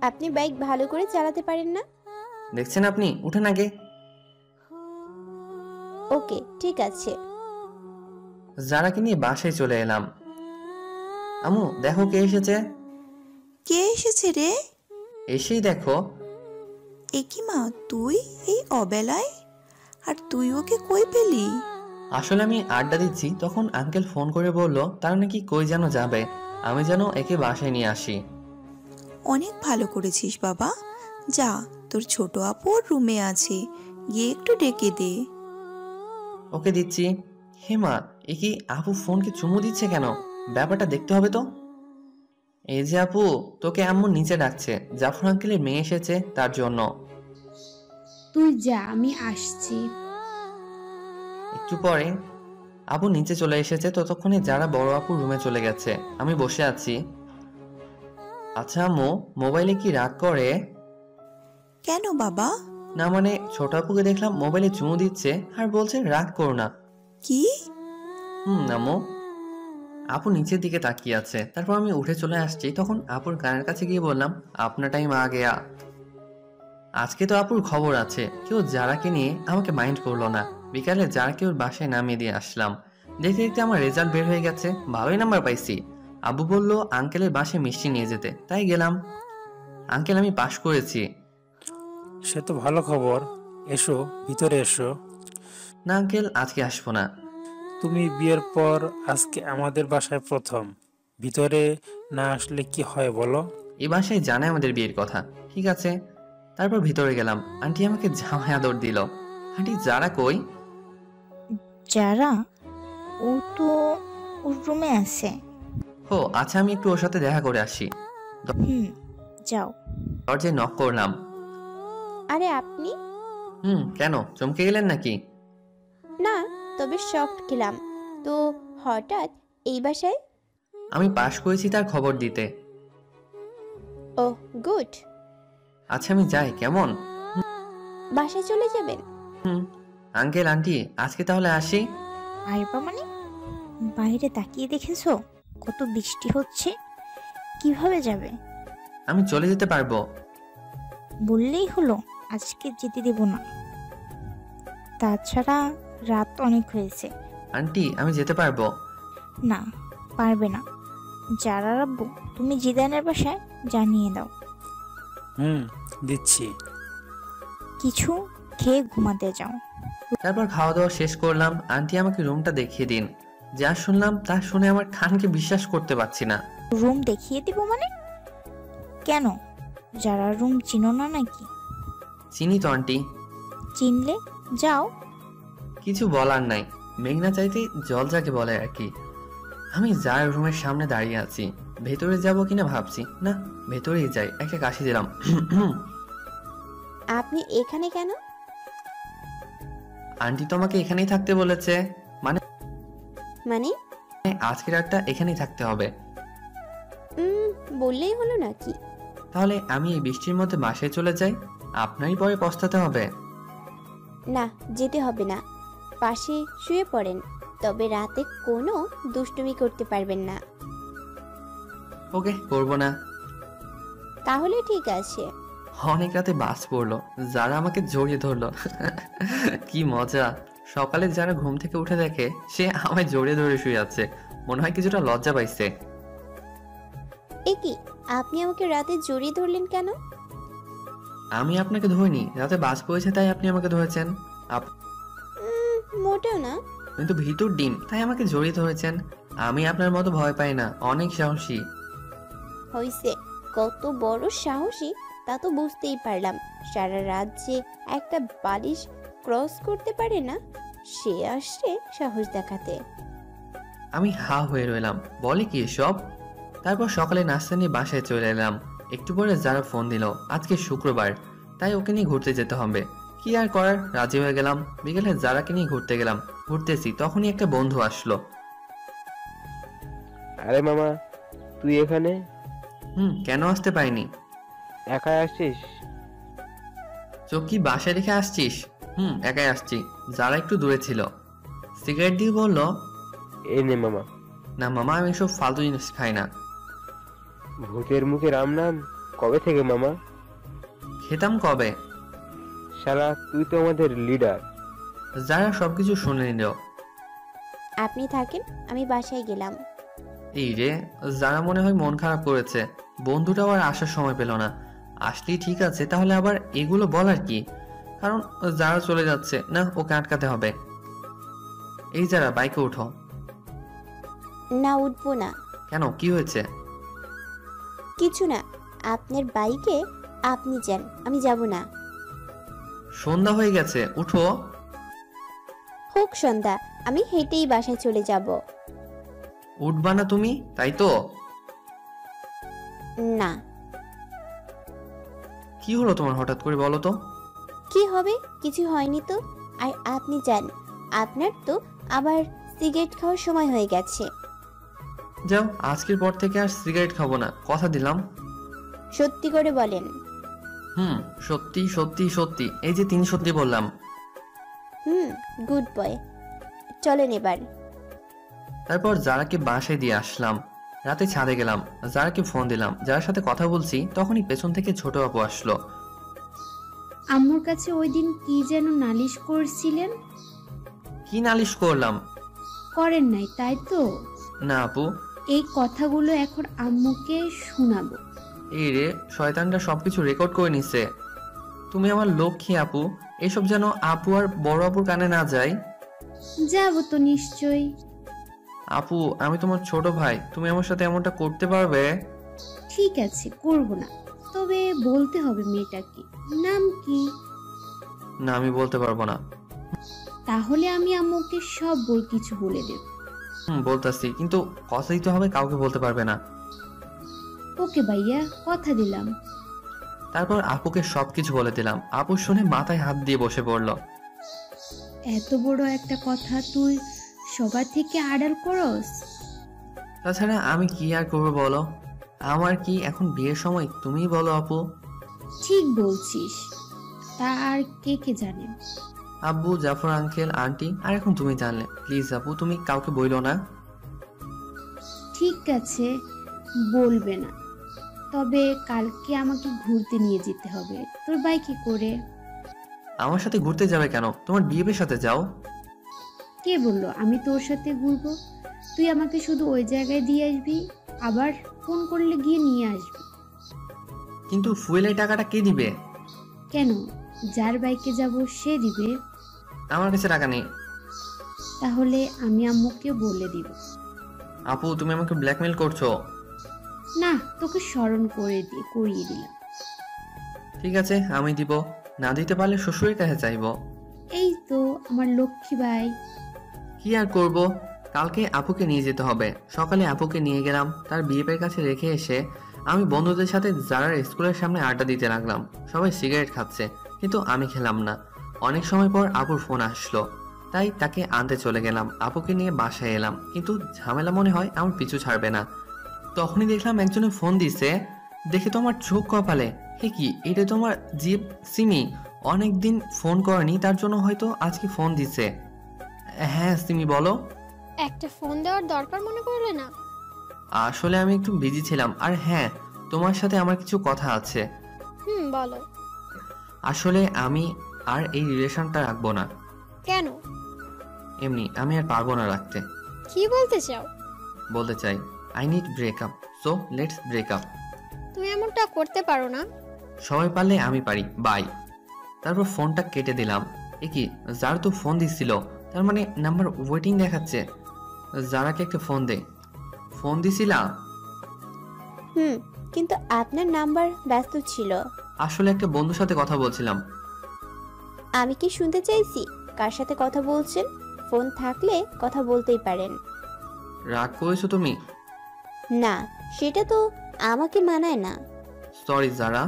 আপনি বাইক ভালো করে চালাতে পারেন না? দেখছেন আপনি, উঠেন আগে। ওকে, ঠিক আছে। যারাকে নিয়ে বাসায় চলে এলাম। আমু, দেখো কে এসেছে। কে এসেছে রে? এসেই দেখো। এ কি মা, তুই এই অবেলায়? আর তুই ওকে কই পেলি? আসলে আমি আড্ডা দিচ্ছি, তখন আঙ্কেল ফোন করে বলল তারা নাকি কই যেন যাবে, আমি যেন একে বাসায় নিয়ে আসি। অনেক ভালো করেছিস বাবা। যা, তোর ছোট আপু ওর রুমে আছে, গিয়ে একটু ডেকে দে। ওকে দিচ্ছি। হেমা, এ কি আপু ফোনকে চুমু দিচ্ছে কেন? ব্যাপারটা দেখতে হবে তো। এই যে আপু, তোকে আম্মু নিচে ডাকছে, জাফর আঙ্কেলের মেয়ে এসেছে তার জন্য। তুই যা, আমি আসছি। একটু পরে আপু নিচে চলে এসেছে। ততক্ষণে যারা বড় আপু রুমে চলে গেছে। আমি বসে আছি। আচ্ছা আম্মু, মোবাইলে কি রাগ করে? কেন বাবা? না মানে, ছোট আপুকে দেখলাম মোবাইলে চুমু দিচ্ছে আর বলছে রাগ করো না। কি? আম্মু। আপু নিচের দিকে তাকিয়ে আছে। তারপর আমি উঠে চলে আসছি। তখন আপুর কানের কাছে গিয়ে বললাম আপনার টাইম আ গেয়া। আজকে তো আপুর খবর আছে। কেউ যারাকে নিয়ে আমাকে মাইন্ড করলো না। বিকালে যারাকে ওর বাসায় নামিয়ে দিয়ে আসলাম। দেখতে দেখতে আমার রেজাল্ট বের হয়ে গেছে, ভালোই নাম্বার পাইছি। আব্বু বলল আঙ্কেলের বাসায় মিষ্টি নিয়ে যেতে, তাই গেলাম। আঙ্কেল, আমি পাশ করেছি। সে তো ভালো খবর। এসো, ভিতরে এসো। না আঙ্কেল, আজকে আসবো না। তুমি বিয়ের পর আজকে আমাদের বাসায় প্রথম। ভিতরে না আসলে কি হয় বলো? এই বাসায় জানে আমাদের বিয়ের কথা। ঠিক আছে। তারপর ভিতরে গেলাম। আন্টি আমাকে জামাই আদর দিল। আন্টি, যারা কই? যারা? ও তো ওর রুমে আছে। ও আচ্ছা, আমি একটু ওর সাথে দেখা করে আসি। যাও। দরজায় নক করলাম। আরে আপনি? কেন চমকে গেলেন নাকি? না, তবে শকড খেলাম। তো হঠাৎ এই বাসায়? আমি পাশ করেছি তার খবর দিতে। ও গুড। আচ্ছা আমি যাই কেমন? বাসায় চলে যাবেন? আঙ্কেল আন্টি আজকে তাহলে আসি। আইবা মানে? বাইরে তাকিয়ে দেখেছো কত বৃষ্টি হচ্ছে? কিভাবে যাবে? আমি চলে যেতে পারবো। বললেই হলো, আজকে যেতে দেব না। তাছাড়া রাত অনেক হয়েছে। আন্টি আমি যেতে পারবো। না, পারবে না। যারা রাব্বু, তুমি জিদানের বাসায় জানিয়ে দাও। দিচ্ছি। কিছু খেয়ে ঘুমাতে যাও। তারপর খাওয়া দাওয়া শেষ করলাম। আন্টি আমাকে রুমটা দেখিয়ে দিন। যা শুনলাম তা শুনে আমার কানকে বিশ্বাস করতে পারছি না। রুম দেখিয়ে দিব মানে? কেন, যারা রুম চিনো না নাকি? চিনি তো আন্টি। চিনলে যাও। কিছু বলার নাই, মেঘনা চাইতে জল যাকে বলে আর কি। আমি যার রুমের সামনে দাঁড়িয়ে আছি, ভেতরে যাব কিনা ভাবছি। না, ভেতরেই যাই। একটা কাশি দিলাম। আপনি এখানে কেন? আন্টি তো আমাকে এখানেই থাকতে বলেছে। মানে আজকে রাতটা এখানেই থাকতে হবে। বললেই হলো নাকি? তাহলে আমি এই বৃষ্টির মধ্যে বাসায় চলে যাই, আপনারই পরে পস্তাতে হবে। না, যেতে হবে না। পাশে শুয়ে পড়েন, তবে রাতে কোনো দুষ্টুমি করতে পারবেন না। ওকে, করবো না। তাহলে ঠিক আছে। অনেক রাতে বাস পড়লো, যারা আমাকে জড়িয়ে ধরলো। কি মজা। সকালে যারা ঘুম থেকে উঠে দেখে সে আমায় জড়িয়ে ধরে শুয়ে আছে, মনে হয় কিছুটা লজ্জা পাইছে। এ কি, আপনি আমাকে রাতে জড়িয়ে ধরলেন কেন? আমি আপনাকে ধরিনি, রাতে বাস পড়েছে তাই আপনি আমাকে ধরেছেন। মোটেও না। কিন্তু ভিতর ডিম, তাই আমাকে জড়িয়ে ধরেছেন। আমি আপনার মতো ভয় পাই না, অনেক সাহসী। হইছে, কত বড় সাহসী তা তো বুঝতেই পারলাম। সারা রাত যে একটা বালিশ ক্রস করতে পারে না, সে আসছে সাহস দেখাতে। আমি হা হয়ে রইলাম, বলে কি সব। তারপর সকালে নাস্তা নিয়ে বাসায় চলে এলাম। একটু পরে যারা ফোন দিল, আজকে শুক্রবার, তাই ওকে নিয়ে ঘুরতে যেতে হবে। কি আর করার, রাজি হয়ে গেলাম। বিকেলে যারাকে নিয়ে ঘুরতে গেলাম। ঘুরতেছি তখনই একটা বন্ধু আসলো। আরে মামা, তুই এখানে? কেন আসতে পারিনি? একাই আসছিস? চোখ কি বাসায় রেখে আসছিস? একাই আসছি। যারা একটু দূরে ছিল। সিগারেট দিয়ে বলল, এই নে মামা। না মামা, আমি এসব ফালতু জিনিস খাই না। ভূতের মুখে রাম নাম কবে থেকে মামা? খেতাম কবে? শালা তুই তো আমাদের লিডার। যারা সবকিছু শুনে নিল। আপনি থাকেন, আমি বাসায় গেলাম। এই রে, যারা মনে হয় মন খারাপ করেছে। বন্ধুটাও আর আসার সময় পেল না। আসলেই ঠিক আছে, তাহলে আবার এগুলো বলার কি? কারণ যারা চলে যাচ্ছে না, ওকে আটকাতে হবে। এই যারা, বাইকে উঠো। না, উঠবো না। কেন, কি হয়েছে? কিছু না, আপনার বাইকে আপনি যান, আমি যাব না। সন্ধ্যা হয়ে গেছে, উঠো। হোক সন্ধ্যা, আমি হেঁটেই বাসায় চলে যাব। উঠবা না তুমি, তাই তো? না। কি হলো তোমার হঠাৎ করে, বলো তো? কি হবে, কিছু হয়নি তো। আর আপনি যান, আপনার তো আবার সিগারেট খাওয়ার সময় হয়ে গেছে। যাও, আজকের পর থেকে আর সিগারেট খাবো না, কথা দিলাম। সত্যি করে বলেন? সত্যি সত্যি সত্যি, এই যে 3 সত্যি বললাম। গুড বয়, চলেন এবার। তারপর যারাকে বাসায় দিয়ে আসলাম। রাতে ছাদে গেলাম, যারাকে ফোন দিলাম। যার সাথে কথা বলছি তখনই পেছন থেকে ছোট আপু আসলো। আম্মুর কাছে ওই দিন কি যেন নালিশ করছিলেন? কি নালিশ করলাম? করেন নাই, তাই তো? না আপু। এই কথাগুলো এখন আম্মুকে শোনাবো। এই রে, শয়তানটা সবকিছু রেকর্ড করে নিছে। তুমি আমার লক্ষ্মী আপু, এসব যেন আপু আর বড় আপুর কানে না যায়। যাবো তো নিশ্চয়ই। আপু, আমি তোমার ছোট ভাই, তুমি আমার সাথে এমনটা করতে পারবে? ঠিক আছে, করব না। তবে বলতে হবে মেয়েটা কি, নাম কি? না, আমি বলতে পারবো না। তাহলে আমি আম্মুকে সব কিছু বলে দেব। বলতাছি, কিন্তু কথা দিতে হবে, কাউকে বলতে পারবে না। ওকে ভাইয়া, কথা দিলাম। তারপর আপুকে সবকিছু বলে দিলাম। আপু শুনে মাথায় হাত দিয়ে বসে পড়ল। এত বড় একটা কথা তুই সবার থেকে আড়াল করস? তাছাড়া আমি কি আর করবো বলো? আমার কি এখন বিয়ের সময়? তুমিই বলো আপু। ঠিক বলছিস। তা আর কে কে জানে? আব্বু, জাফর আঙ্কেল, আন্টি, আর এখন তুমি জানলে। প্লিজ আপু, তুমি কাউকে বইলো না। ঠিক আছে, বলবে না। তবে কালকে আমাকে ঘুরতে নিয়ে যেতে হবে তোর বাইকে করে। আমার সাথে ঘুরতে যাবে কেন? তোমার বিয়ের সাথে যাও। কে বললো আমি তোর সাথে ঘুরবো? তুই আমাকে শুধু ওই জায়গায় দিয়ে আসবি, আবার ফোন করলে গিয়ে নিয়ে আসবি। কিন্তু ফুয়েলের টাকাটা কে দিবে? কেন? যার বাইকে যাব সে দিবে। আমার কাছে টাকা নেই। তাহলে আমি আম্মুকে বলে দিব। আপু, তুমি আমাকে ব্ল্যাকমেল করছো। না, তোকে স্মরণ করিয়ে দিলাম। ঠিক আছে, আমি দিব। না দিতে পারলে শ্বশুরের কাছে চাইবো। এই তো আমার লক্ষ্মী ভাই। কি আর করব, কালকে আপুকে নিয়ে যেতে হবে। সকালে আপুকে নিয়ে গেলাম, তার বিয়ের কাছে রেখে এসে আমি বন্ধুদের সাথে যারার স্কুলের সামনে আড্ডা দিতে লাগলাম। সবাই সিগারেট খাচ্ছে, কিন্তু আমি খেলাম না। অনেক সময় পর আপুর ফোন আসলো, তাই তাকে আনতে চলে গেলাম। আপুকে নিয়ে বাসায় এলাম, কিন্তু ঝামেলা মনে হয় আমার পিছু ছাড়বে না। তখনই দেখলাম একজনে ফোন দিছে। দেখে তো আমার চোখ কপালে। হে কি, এটা তো আমার জিপ সিমি। অনেকদিন ফোন করেনি, তার জন্য হয়তো আজকে ফোন দিছে। হ্যাঁ সিমি, বলো। একটা ফোন দেওয়ার দরকার মনে করলে না? আসলে আমি একটু বিজি ছিলাম। আর হ্যাঁ, তোমার সাথে আমার কিছু কথা আছে। বলো। আসলে আমি আর এই রিলেশনটা রাখবো না। কেন? এমনি, আমি আর পারবো না রাখতে। কি বলতে চাও? বলতে চাই, I need breakup, so let's breakup. তুমি এমনটা করতে পারো না। সবাই পারলে আমি পারি, বাই। তারপর ফোনটা কেটে দিলাম। এ কি, যার তো ফোন দিছিল, তার মানে নাম্বার ওয়েটিং দেখাচ্ছে। যারাকে একটা ফোন দে। ফোন দিছিলাম। কিন্তু আপনার নাম্বার ব্যস্ত ছিল। আসলে একটা বন্ধুর সাথে কথা বলছিলাম। আমি কি শুনতে চাইছি কার সাথে কথা বলছেন? ফোন থাকলে কথা বলতেই পারেন। রাগ করেছো তুমি? না, সেটা তো আমাকে মানায় না। সরি যারা।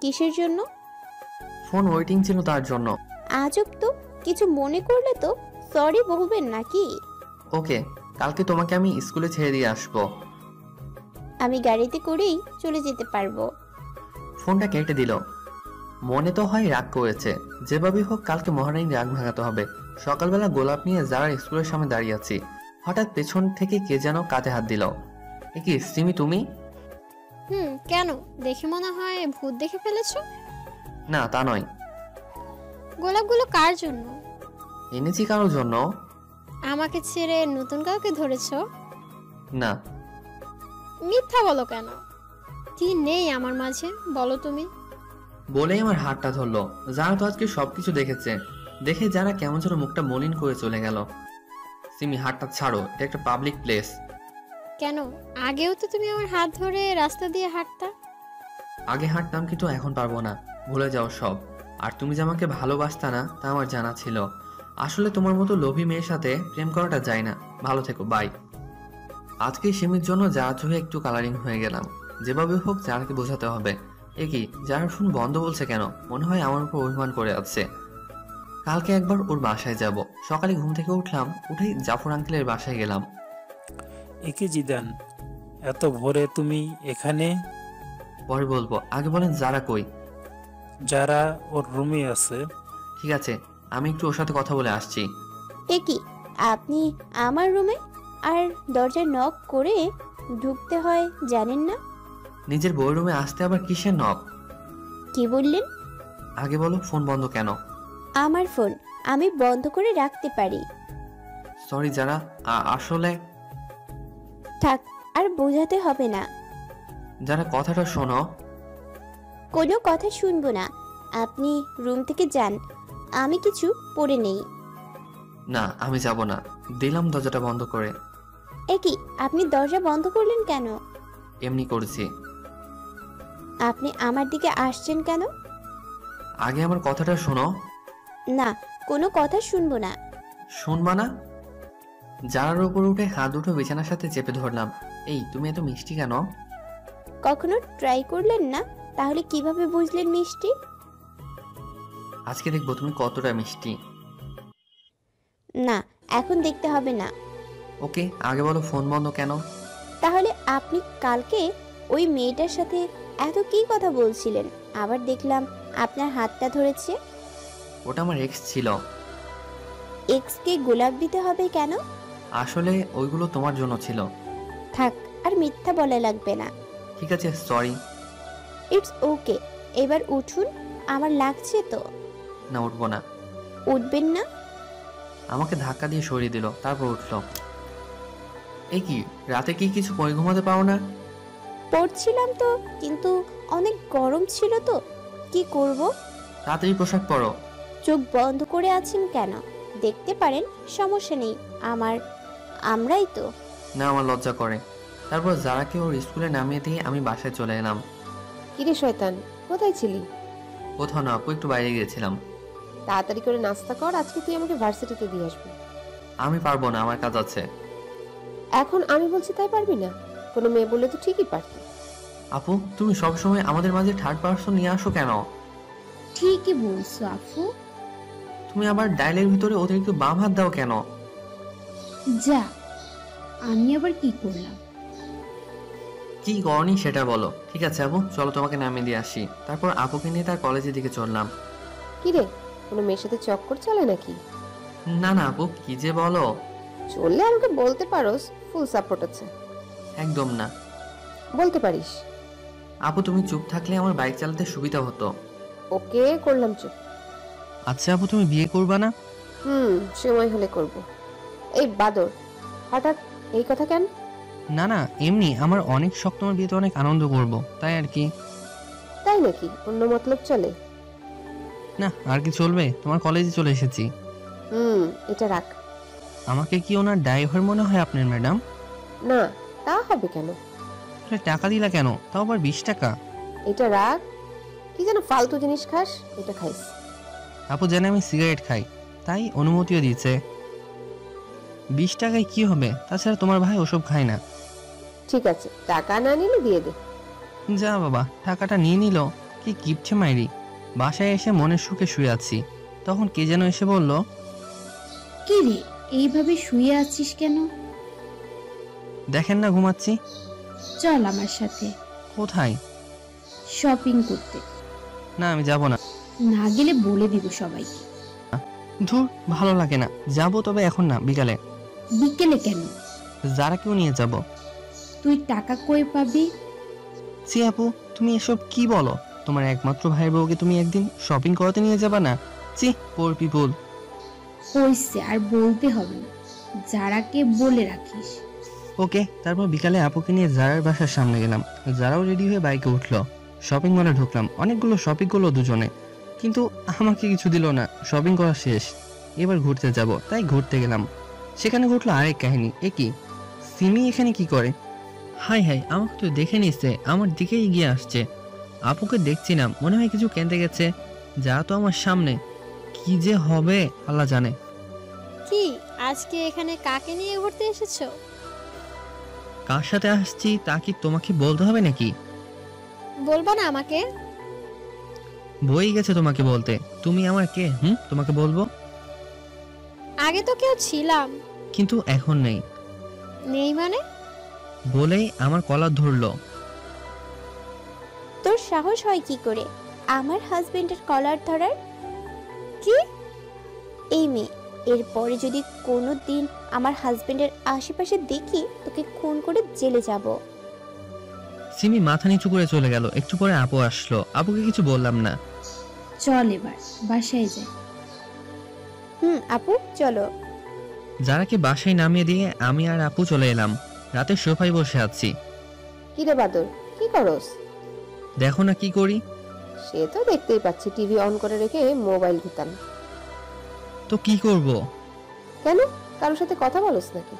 কিসের জন্য? ফোন ওয়েটিং ছিল তার জন্য। আজব তো, কিছু মনে করলে তো সরি বলবেন নাকি? ওকে, কালকে তোমাকে আমি স্কুলে ছেড়ে দিয়ে আসবো। আমি গাড়িতে করেই চলে যেতে পারবো। ফোনটা কেটে দিল। মনে তো হয় রাগ করেছে। যেভাবেই হোক কালকে মহারানীর রাগ ভাঙাতে হবে। সকালবেলা গোলাপ নিয়ে যারা স্কুলের সামনে দাঁড়িয়ে আছি, হঠাৎ পেছন থেকে কে যেন কাঁধে হাত দিল। এ কি সিমি, তুমি? কেন? দেখে মনে হয় ভূত দেখে ফেলেছো। না, তা নয়। গোলাপগুলো কার জন্য? এনেছি কারোর জন্য। আমাকে ছেড়ে নতুন কাউকে ধরেছো? না। মিথ্যা বলো কেন? কি নেই আমার মাঝে, বলো তুমি। বলেই আমার হাতটা ধরলো। যারা তো আজকে সবকিছু দেখেছে, দেখে যারা কেমন যেন মুখটা মলিন করে চলে গেল। সিমি, হাতটা ছাড়ো, এটা একটা পাবলিক প্লেস। কেন? আগেও তো তুমি আমার হাত ধরে রাস্তা দিয়ে হাঁটতা। আগে হাঁটতাম, কিন্তু এখন পারবো না। ভুলে যাও সব। আর তুমি যে আমাকে ভালোবাসতা না, তা আমার জানা ছিল। আসলে তোমার মতো লোভী মেয়ের সাথে প্রেম করাটা যায় না। ভালো থেকো, বাই। আজকে সিমির জন্য যারা চোখে একটু কালারিং হয়ে গেলাম। যেভাবে হোক যারাকে বোঝাতে হবে। এ কি, যার ফোন বন্ধ বলছে কেন? মনে হয় আমার উপর অভিমান করে আছে। কালকে একবার ওর বাসায় যাব। সকালে ঘুম থেকে উঠলাম, উঠেই জাফর আঙ্কেলের বাসায় গেলাম। একে জিদান, এত ভোরে তুমি এখানে? পরে বলবো, আগে বলেন যারা কই? যারা ওর রুমে আছে। ঠিক আছে, আমি একটু ওর সাথে কথা বলে আসছি। এ কি, আপনি আমার রুমে? আর দরজায় নক করে ঢুকতে হয় জানেন না? নিজের বই রুমে আসতে আবার কিসের নক? কি বললেন? আগে বলো, ফোন বন্ধ কেন? আমার ফোন আমি বন্ধ করে রাখতে পারি। সরি যারা, আসলে। থাক, আর বোঝাতে হবে না। যারা কথাটা শোনো। কোনো কথা শুনবো না। আপনি রুম থেকে যান, আমি কিছু পড়ে নেই। না, আমি যাব না। দিলাম দরজাটা বন্ধ করে। এ কি, আপনি দরজা বন্ধ করলেন কেন? এমনি করেছি। আপনি আমার দিকে আসছেন কেন? আগে আমার কথাটা শোনো। না, কোনো কথা শুনবো না। শুনবা না? যারার উপর উঠে হাত দুটো বিছানার সাথে চেপে ধরলাম। এই, তুমি এত মিষ্টি কেন? কখনো ট্রাই করলেন না? তাহলে কিভাবে বুঝলেন মিষ্টি? আজকে দেখবো তুমি কতটা মিষ্টি। না, এখন দেখতে হবে না। ওকে, আগে বলো ফোন বন্ধ কেন? তাহলে আপনি কালকে ওই মেয়েটার সাথে এত কি কথা বলছিলেন? আবার দেখলাম আপনার হাতটা ধরেছে। ওটা আমার এক্স ছিল। এক্স কে গোলাপ দিতে হবে কেন? আসলে ওইগুলো তোমার জন্য ছিল। থাক, আর মিথ্যা বলা লাগবে না। ঠিক আছে, সরি। It's okay. এবার উঠুন, আমার লাগছে তো। না, উঠবো না। উঠবেন না? আমাকে ধাক্কা দিয়ে সরিয়ে দিল, তারপর উঠলো। এই কি, রাতে কি কিছু পরে ঘুমাতে পারো না? পড়ছিলাম তো, কিন্তু অনেক গরম ছিল তো, কি করব? তাড়াতাড়ি পোশাক পরো। চোখ বন্ধ করে আছেন কেন? দেখতে পারেন, সমস্যা নেই। আমরাই তো। না, আমার লজ্জা করে। তারপর যারাকে ওর স্কুলে নামিয়ে দিয়ে আমি বাসায় চলে এলাম। কিরে শয়তান, কোথায় ছিলি? কোথাও না আপু, একটু বাইরে গিয়েছিলাম। তাড়াতাড়ি করে নাস্তা কর, আজকে তুই আমাকে ভার্সিটিতে দিয়ে আসবি। আমি পারবো না, আমার কাজ আছে। এখন আমি বলছি তাই পারবি না? কোনো মেয়ে বললে তো ঠিকই পারতি। আপু, তুমি সবসময় আমাদের মাঝে থার্ড পারসন নিয়ে আসো কেন? ঠিকই বলছো আফু। তুমি আবার ডাইলের ভিতরে অতিরিক্ত বাম হাত দাও কেন? যা, আমি আবার কি করলাম? কি করনি সেটা বলো। ঠিক আছে আপু, চলো তোমাকে নামিয়ে দিয়ে আসি। তারপর আপুকে নিয়ে তার কলেজের দিকে চললাম। কিরে, কোনো মেয়ের সাথে চক্কর চলে নাকি? না না আপু, কি যে বলো। চললে আমাকে বলতে পারোস, ফুল সাপোর্ট আছে। একদম না। বলতে পারিস। আপু তুমি চুপ থাকলে আমার বাইক চালাতে সুবিধা হতো। ওকে, করলাম চুপ। আচ্ছা আপু, তুমি বিয়ে করবা না? সময় হলে করব। এই বাদর, হঠাৎ এই কথা কেন? না না, এমনি আমার অনেক শখ তোমার বিয়েতে অনেক আনন্দ করব, তাই আর কি। তাই নাকি? অন্য মতলব চলে? না, আর কি চলবে, তোমার কলেজে চলে এসেছি। এটা রাখ। আমাকে কি ওনার ড্রাইভার মনে হয় আপনার ম্যাডাম? না, তা হবে কেন? টাকা দিলা কেন, তাও আবার 20 টাকা? এটা রাখ। কি যেন ফালতু জিনিস খাস, এটা খাইস। আপু জানে আমি সিগারেট খাই, তাই অনুমতিও দিয়েছে। 20 টাকায় কি হবে? তাছাড়া তোমার ভাই ওসব খায় না। ঠিক আছে, টাকা না নিলে দিয়ে দে। যা বাবা, টাকাটা নিয়ে নিল। কি কিপছে মাইরি। বাসায় এসে মনের সুখে শুয়ে আছি, তখন কে যেন এসে বলল, কি রে, এইভাবে শুয়ে আছিস কেন? দেখেন না ঘুমাচ্ছি। চল আমার সাথে। কোথায়? শপিং করতে। না, আমি যাব না। না গেলে বলে দিব সবাইকে। ধুর, ভালো লাগে না। যাব, তবে এখন না, বিকালে। বিকেলে কেন? যারা কেউ নিয়ে যাব। তুই টাকা কই পাবি? সি আপু, তুমি এসব কি বলো? তোমার একমাত্র ভাইয়ের বউকে তুমি একদিন শপিং করাতে নিয়ে যাবা না? চি, পোর পিপল। হইছে, আর বলতে হবে না। যারাকে বলে রাখিস। ওকে। তারপর বিকালে আপুকে নিয়ে জারার বাসার সামনে গেলাম। জারাও রেডি হয়ে বাইকে উঠলো। শপিং মলে ঢুকলাম। অনেকগুলো শপিং করলো দুজনে, কিন্তু আমাকে কিছু দিল না। শপিং করা শেষ, এবার ঘুরতে যাব, তাই ঘুরতে গেলাম। সেখানে ঘটলো আরেক কাহিনী। এ কি, সিমি এখানে কি করে? হাই হাই, আমাকে তো দেখে নিচ্ছে, আমার দিকেই এগিয়ে আসছে। আপুকে দেখছি না, মনে হয় কিছু কিনতে গেছে। যা তো আমার সামনে, কি যে হবে আল্লাহ জানে। কি, আজকে এখানে কাকে নিয়ে ঘুরতে এসেছো? কার সাথে আসছি তা কি তোমাকে বলতে হবে নাকি? বলবো না আমাকে? বই গেছে তোমাকে বলতে। তুমি আমার কে? তোমাকে বলবো? আগে তো কেউ ছিলাম। কিন্তু এখন নেই। নেই মানে? বলেই আমার কলার ধরলো। তোর সাহস হয় কি করে আমার হাজবেন্ডের কলার ধরার? কি? এই মেয়ে, এরপরে যদি কোনো দিন আমার হাজবেন্ডের আশেপাশে দেখি, তোকে খুন করে জেলে যাব। সিমি মাথা নিচু করে চলে গেল। একটু পরে আপু আসলো। আপুকে কিছু বললাম না। চল এবার বাসায় যাই। আপু চলো। যারাকে বাসায় নামিয়ে দিয়ে আমি আর আপু চলে এলাম। রাতে সোফায় বসে আছি। কি রে বাদর, কি করস? দেখো না কি করি। সে তো দেখতেই পাচ্ছি, টিভি অন করে রেখে মোবাইল ঘুতান। তো কি করব? কেন, কারোর সাথে কথা বলস নাকি?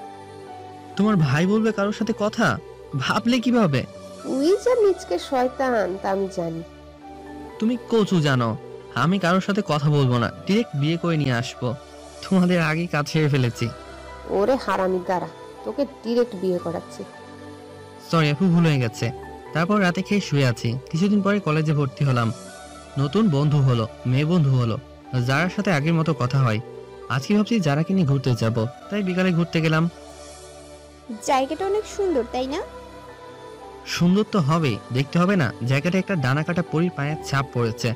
তোমার ভাই বলবে কারোর সাথে কথা? ভাবলে কিভাবে? তুই যা নিজকে শয়তান তা আমি জানি। তুমি কচু জানো, আমি কারোর সাথে কথা বলবো না, ডিরেক্ট বিয়ে করে নিয়ে আসবো। তোমাদের আগেই কাজ ছেড়ে ফেলেছি। ওরে হারামি, দ্বারা তোকে ডিরেক্ট বিয়ে করাচ্ছি। সরি আপু, ভুল হয়ে গেছে। তারপর রাতে খেয়ে শুয়ে আছি। কিছুদিন পরে কলেজে ভর্তি হলাম। নতুন বন্ধু হলো, মেয়ে বন্ধু হলো, যারার সাথে আগের মতো কথা হয়। আজকে ভাবছি যারাকে নিয়ে ঘুরতে যাব, তাই বিকালে ঘুরতে গেলাম। জায়গাটা অনেক সুন্দর তাই না? সুন্দর তো হবেই, দেখতে হবে না জায়গাটা একটা ডানা কাটা পরীর পায়ের ছাপ পড়েছে।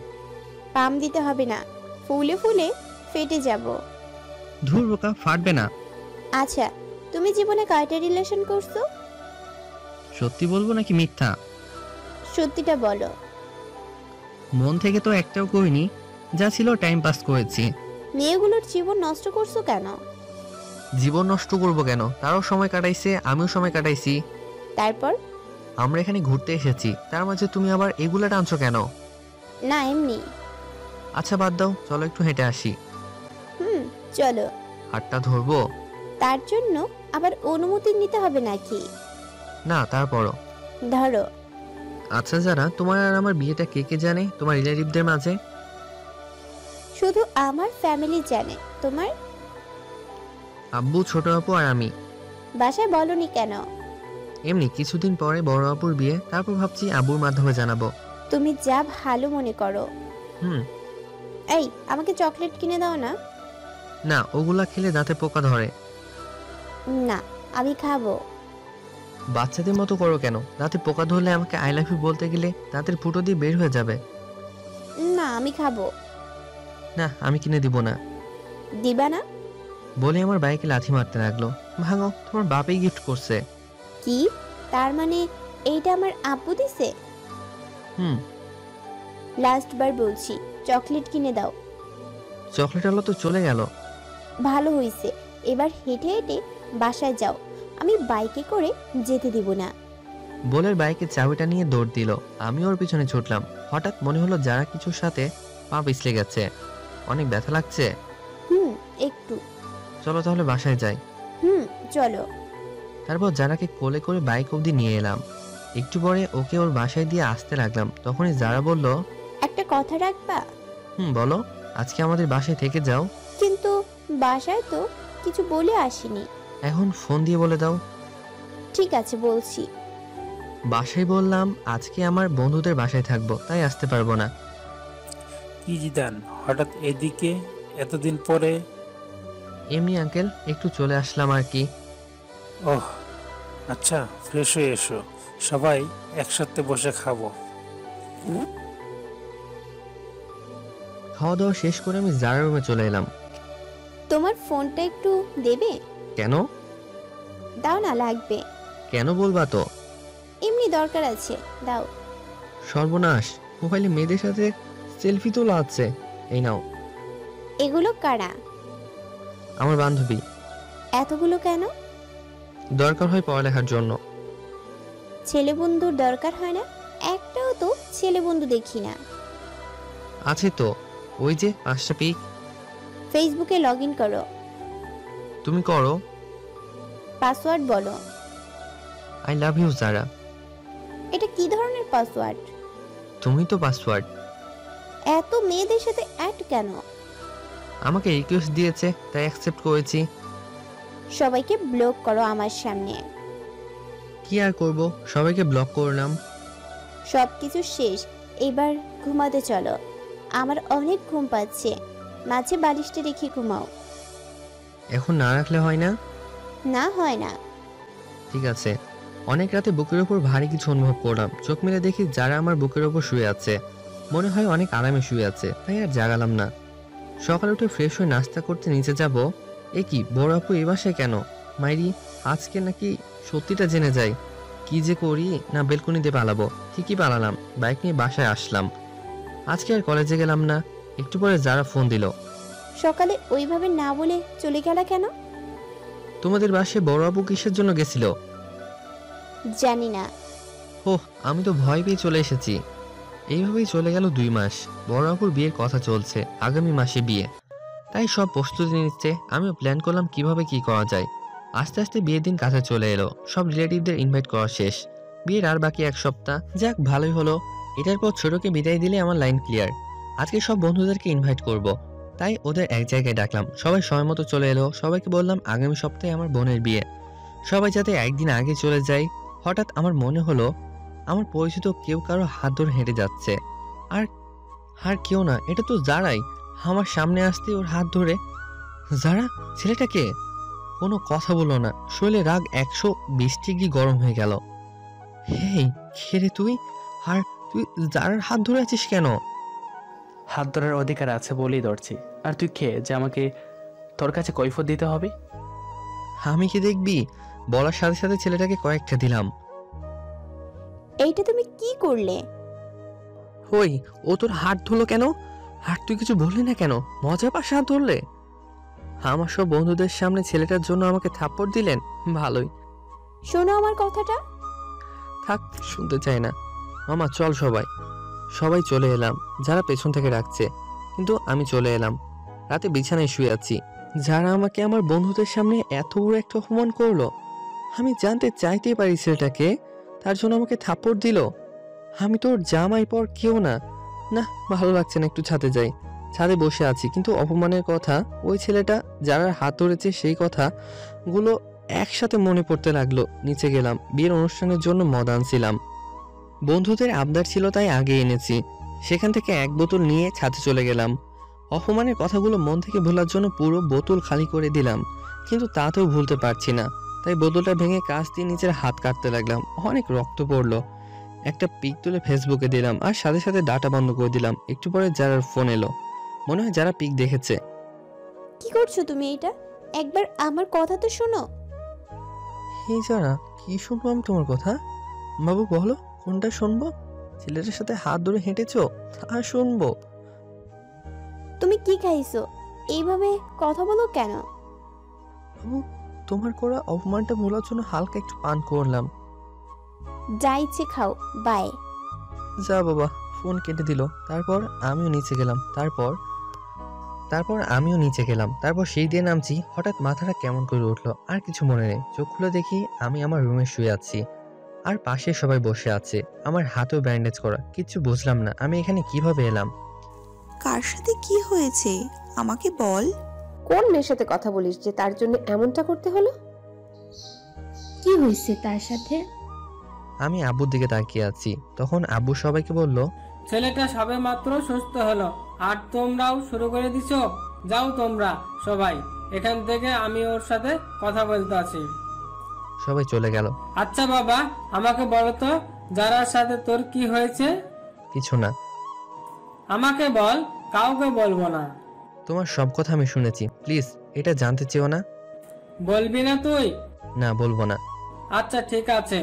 পাম দিতে হবে না, ফুলে ফুলে ফেটে যাব। ধুর বোকা, ফাটবে না। আচ্ছা, তুমি জীবনে কয়টা রিলেশন করছো? সত্যি বলবো নাকি মিথ্যা? সত্যিটা বলো। মন থেকে তো একটাও করিনি, যা ছিল টাইম পাস করেছি। মেয়েগুলোর জীবন নষ্ট করছো কেন? জীবন নষ্ট করব কেন? তারাও সময় কাটাইছে, আমিও সময় কাটাইছি। তারপর? আমরা এখানে ঘুরতে এসেছি, তার মাঝে তুমি আবার এগুলা টানছো কেন? না এমনি। আচ্ছা বাদ দাও, চলো একটু হেঁটে আসি। চলো। হাতটা ধরবো? তার জন্য আবার অনুমতি নিতে হবে নাকি? না, তারপরও। ধরো। আচ্ছা যারা, তোমার আর আমার বিয়েটা কে কে জানে তোমার রিলেটিভদের মাঝে? শুধু আমার ফ্যামিলি জানে। তোমার? আব্বু, ছোট আপু আর আমি। বাসায় বলনি কেন? এমনি, কিছুদিন পরে বড় আপুর বিয়ে, তারপর ভাবছি আব্বুর মাধ্যমে জানাবো। তুমি যা ভালো মনে করো। এই, আমাকে চকলেট কিনে দাও না। না, ওগুলা খেলে দাঁতে পোকা ধরে। না, আমি খাবো। বাচ্চাদের মতো করো কেন? দাঁতে পোকা ধরলে আমাকে আই লাভ ইউ বলতে গেলে দাঁতের ফুটো দিয়ে বের হয়ে যাবে। না, আমি খাবো। না, আমি কিনে দিব না। দিবা না? বলে আমার বাইকে লাথি মারতে লাগলো। ভাঙো, তোমার বাপই গিফট করছে। কি? তার মানে এইটা আমার আব্বু দিছে? লাস্ট বার বলছি, চকলেট কিনে দাও। চকলেট আলো তো চলে গেল। ভালো হইছে, এবার হেঁটে হেঁটে বাসায় যাও, আমি বাইকে করে যেতে দিব না। বলে বাইকের চাবিটা নিয়ে দৌড় দিল। আমি ওর পিছনে ছুটলাম। হঠাৎ মনে হলো যারা কিছুর সাথে পা পিছলে গেছে। অনেক ব্যথা লাগছে। একটু। চলো তাহলে বাসায় যাই। চলো। তারপর যারাকে কোলে করে বাইক অবধি নিয়ে এলাম। একটু পরে ওকে ওর বাসায় দিয়ে আসতে লাগলাম। তখনই যারা বলল, একটা কথা রাখবা? বলো। আজকে আমাদের বাসায় থেকে যাও। কিন্তু বাসায় তো কিছু বলে আসিনি। এখন ফোন দিয়ে বলে দাও। ঠিক আছে, বলছি। বাসায় বললাম আজকে আমার বন্ধুদের বাসায় থাকবো, তাই আসতে পারবো না। কি জিদান, হঠাৎ এদিকে এতদিন পরে? এমনি আঙ্কেল, একটু চলে আসলাম আর কি। ওহ আচ্ছা, ফ্রেশ হয়ে এসো, সবাই একসাথে বসে খাবো। খাওয়া দাওয়া শেষ করে আমি যারা রুমে চলে এলাম। তোমার ফোনটা একটু দেবে? কেন? দাও না, লাগবে। কেন বলবা তো? এমনি দরকার আছে, দাও। সর্বনাশ, মোবাইলে মেয়েদের সাথে সেলফি তোলা আছে। এই নাও। এগুলো কারা? আমার বান্ধবী। এতগুলো কেন? দরকার হয় পড়ালেখার জন্য। ছেলে বন্ধুর দরকার হয় না? একটাও তো ছেলে বন্ধু দেখি না। আছে তো, ওই যে 5টা পিক। ফেসবুকে লগ ইন করো। তুমি করো। পাসওয়ার্ড বলো। আই লাভ ইউ যারা। এটা কি ধরনের পাসওয়ার্ড? তুমি তো পাসওয়ার্ড। এত মেয়েদের সাথে অ্যাড কেন? আমাকে রিকোয়েস্ট দিয়েছে, তাই অ্যাকসেপ্ট করেছি। সবাইকে ব্লক করো আমার সামনে। কি আর করব, সবাইকে ব্লক করলাম। সবকিছু শেষ, এবার ঘুমাতে চলো। আমার অনেক ঘুম পাচ্ছে, মাঝে বালিশটা রেখে ঘুমাও। এখন না রাখলে হয় না? না, হয় না। ঠিক আছে। অনেক রাতে বুকের ওপর ভারী কিছু অনুভব করলাম। চোখ মেলে দেখি যারা আমার বুকের ওপর শুয়ে আছে। মনে হয় অনেক আরামে শুয়ে আছে, তাই আর জাগালাম না। সকালে উঠে ফ্রেশ হয়ে নাস্তা করতে নিচে যাব। এ কি, বড় আপু এ বাসায় কেন? মাইরি, আজকে নাকি সত্যিটা জেনে যাই। কি যে করি, না বেলকনিতে পালাবো? ঠিকই পালালাম, বাইক নিয়ে বাসায় আসলাম। আজকে আর কলেজে গেলাম না। একটু পরে যারা ফোন দিল। সকালে ওইভাবে না বলে চলে গেলা কেন? তোমাদের বাসায় বড় আপু কিসের জন্য গেছিল? জানি না। ওহ, আমি তো ভয় পেয়ে চলে এসেছি। এইভাবেই চলে গেল 2 মাস। বড় আপুর বিয়ের কথা চলছে, আগামী মাসে বিয়ে, তাই সব প্রস্তুতি নিচ্ছে। আমিও প্ল্যান করলাম কিভাবে কি করা যায়। আস্তে আস্তে বিয়ের দিন কাছে চলে এলো। সব রিলেটিভদের ইনভাইট করা শেষ। বিয়ের আর বাকি 1 সপ্তাহ। যাক, ভালোই হলো। এটার পর ছোটকে বিদায় দিলে আমার লাইন ক্লিয়ার। আজকে সব বন্ধুদেরকে ইনভাইট করব, তাই ওদের এক জায়গায় ডাকলাম। সবাই সময় মতো চলে এলো। সবাইকে বললাম আগামী সপ্তাহে আমার বোনের বিয়ে, সবাই যাতে একদিন আগে চলে যায়। হঠাৎ আমার মনে হলো আমার পরিচিত কেউ কারো হাত ধরে হেঁটে যাচ্ছে। আর আর কেউ না, এটা তো যারাই। আমার সামনে আসতে ওর হাত ধরে। যারা, ছেলেটাকে কোনো কথা বললো না। শরীরে রাগ 120 ডিগ্রি গরম হয়ে গেল। হেই, খেরে তুই? আর তুই যারার হাত ধরে আছিস কেন? হাত ধরার অধিকার আছে বলেই ধরছি। আর তুই খেয়ে যে আমাকে তোর কাছে কৈফিয়ত দিতে হবে? আমি কি দেখবি? বলার সাথে সাথে ছেলেটাকে কয়েকটা দিলাম। এইটা তুমি কি করলে? ওই, ও তোর হাত ধরলো কেন? আর তুই কিছু বললি না কেন? মজা পাশে হাত ধরলে? আমার সব বন্ধুদের সামনে ছেলেটার জন্য আমাকে থাপ্পড় দিলেন? ভালোই। শোনো আমার কথাটা। থাক, শুনতে চাই না। মামা চল। সবাই চলে এলাম। যারা পেছন থেকে ডাকছে, কিন্তু আমি চলে এলাম। রাতে বিছানায় শুয়ে আছি। যারা আমাকে আমার বন্ধুদের সামনে এত বড় একটা অপমান করলো, আমি জানতে চাইতেই পারি ছেলেটাকে, তার জন্য আমাকে থাপ্পড় দিল। আমি তোর জামাই পর কেউ না। না, ভালো লাগছে না, একটু ছাদে যাই। ছাদে বসে আছি, কিন্তু অপমানের কথা, ওই ছেলেটা যারা হাত ধরেছে সেই কথাগুলো একসাথে মনে পড়তে লাগলো। নিচে গেলাম। বিয়ের অনুষ্ঠানের জন্য মদ আনছিলাম। বন্ধুদের আবদার ছিল তাই আগে এনেছি। সেখান থেকে 1 বোতল নিয়ে ছাদে চলে গেলাম। অপমানের কথাগুলো মন থেকে ভোলার জন্য পুরো বোতল খালি করে দিলাম, কিন্তু তাতেও ভুলতে পারছি না। তাই বোতলটা ভেঙে কাঁচ দিয়ে নিচের হাত কাটতে লাগলাম। অনেক রক্ত পড়লো। একটা পিক তুলে ফেসবুকে দিলাম, আর সাথে সাথে ডাটা বন্ধ করে দিলাম। একটু পরে যারার ফোন এলো। মনে হয় যারা পিক দেখেছে। কি করছো তুমি এটা? একবার আমার কথা তো শোনো। এই যারা, কি শুনবো আমি তোমার কথা? বাবু বলো, কোনটা শুনবো? ছেলেটার সাথে হাত ধরে হেঁটেছো, তা শুনবো। তুমি কি খাইছো? এইভাবে কথা বলো কেন? বাবু, তোমার করা অপমানটা ভোলার জন্য হালকা একটু পান করলাম। যা ইচ্ছে খাও, বাই। যা বাবা। ফোন কেটে দিল। তারপর আমিও নিচে গেলাম। তারপর সেই দিয়ে নামছি। হঠাৎ মাথাটা কেমন করে উঠলো, আর কিছু মনে নেই। চোখ খুলে দেখি আমি আমার রুমে শুয়ে আছি, আর পাশে সবাই বসে আছে। আমার হাতেও ব্যান্ডেজ করা। কিছু বুঝলাম না আমি এখানে কিভাবে এলাম। কার সাথে কি হয়েছে আমাকে বল। কোন মেয়ের সাথে কথা বলিস যে তার জন্য এমনটা করতে হলো? কি হয়েছে তার সাথে? আমি আব্বুর দিকে তাকিয়ে আছি। তখন আব্বু সবাইকে বলল, ছেলেটা সবে মাত্র সুস্থ হলো, আর তোমরাও শুরু করে দিছো। যাও তোমরা সবাই এখান থেকে, আমি ওর সাথে কথা বলতে আছি। সবাই চলে গেল। আচ্ছা বাবা, আমাকে বলো তো, যারার সাথে তোর কি হয়েছে? কিছু না। আমাকে বল, কাউকে বলবো না। তোমার সব কথা আমি শুনেছি, প্লিজ এটা জানতে চেও না। বলবি না তুই? না, বলবো না। আচ্ছা ঠিক আছে।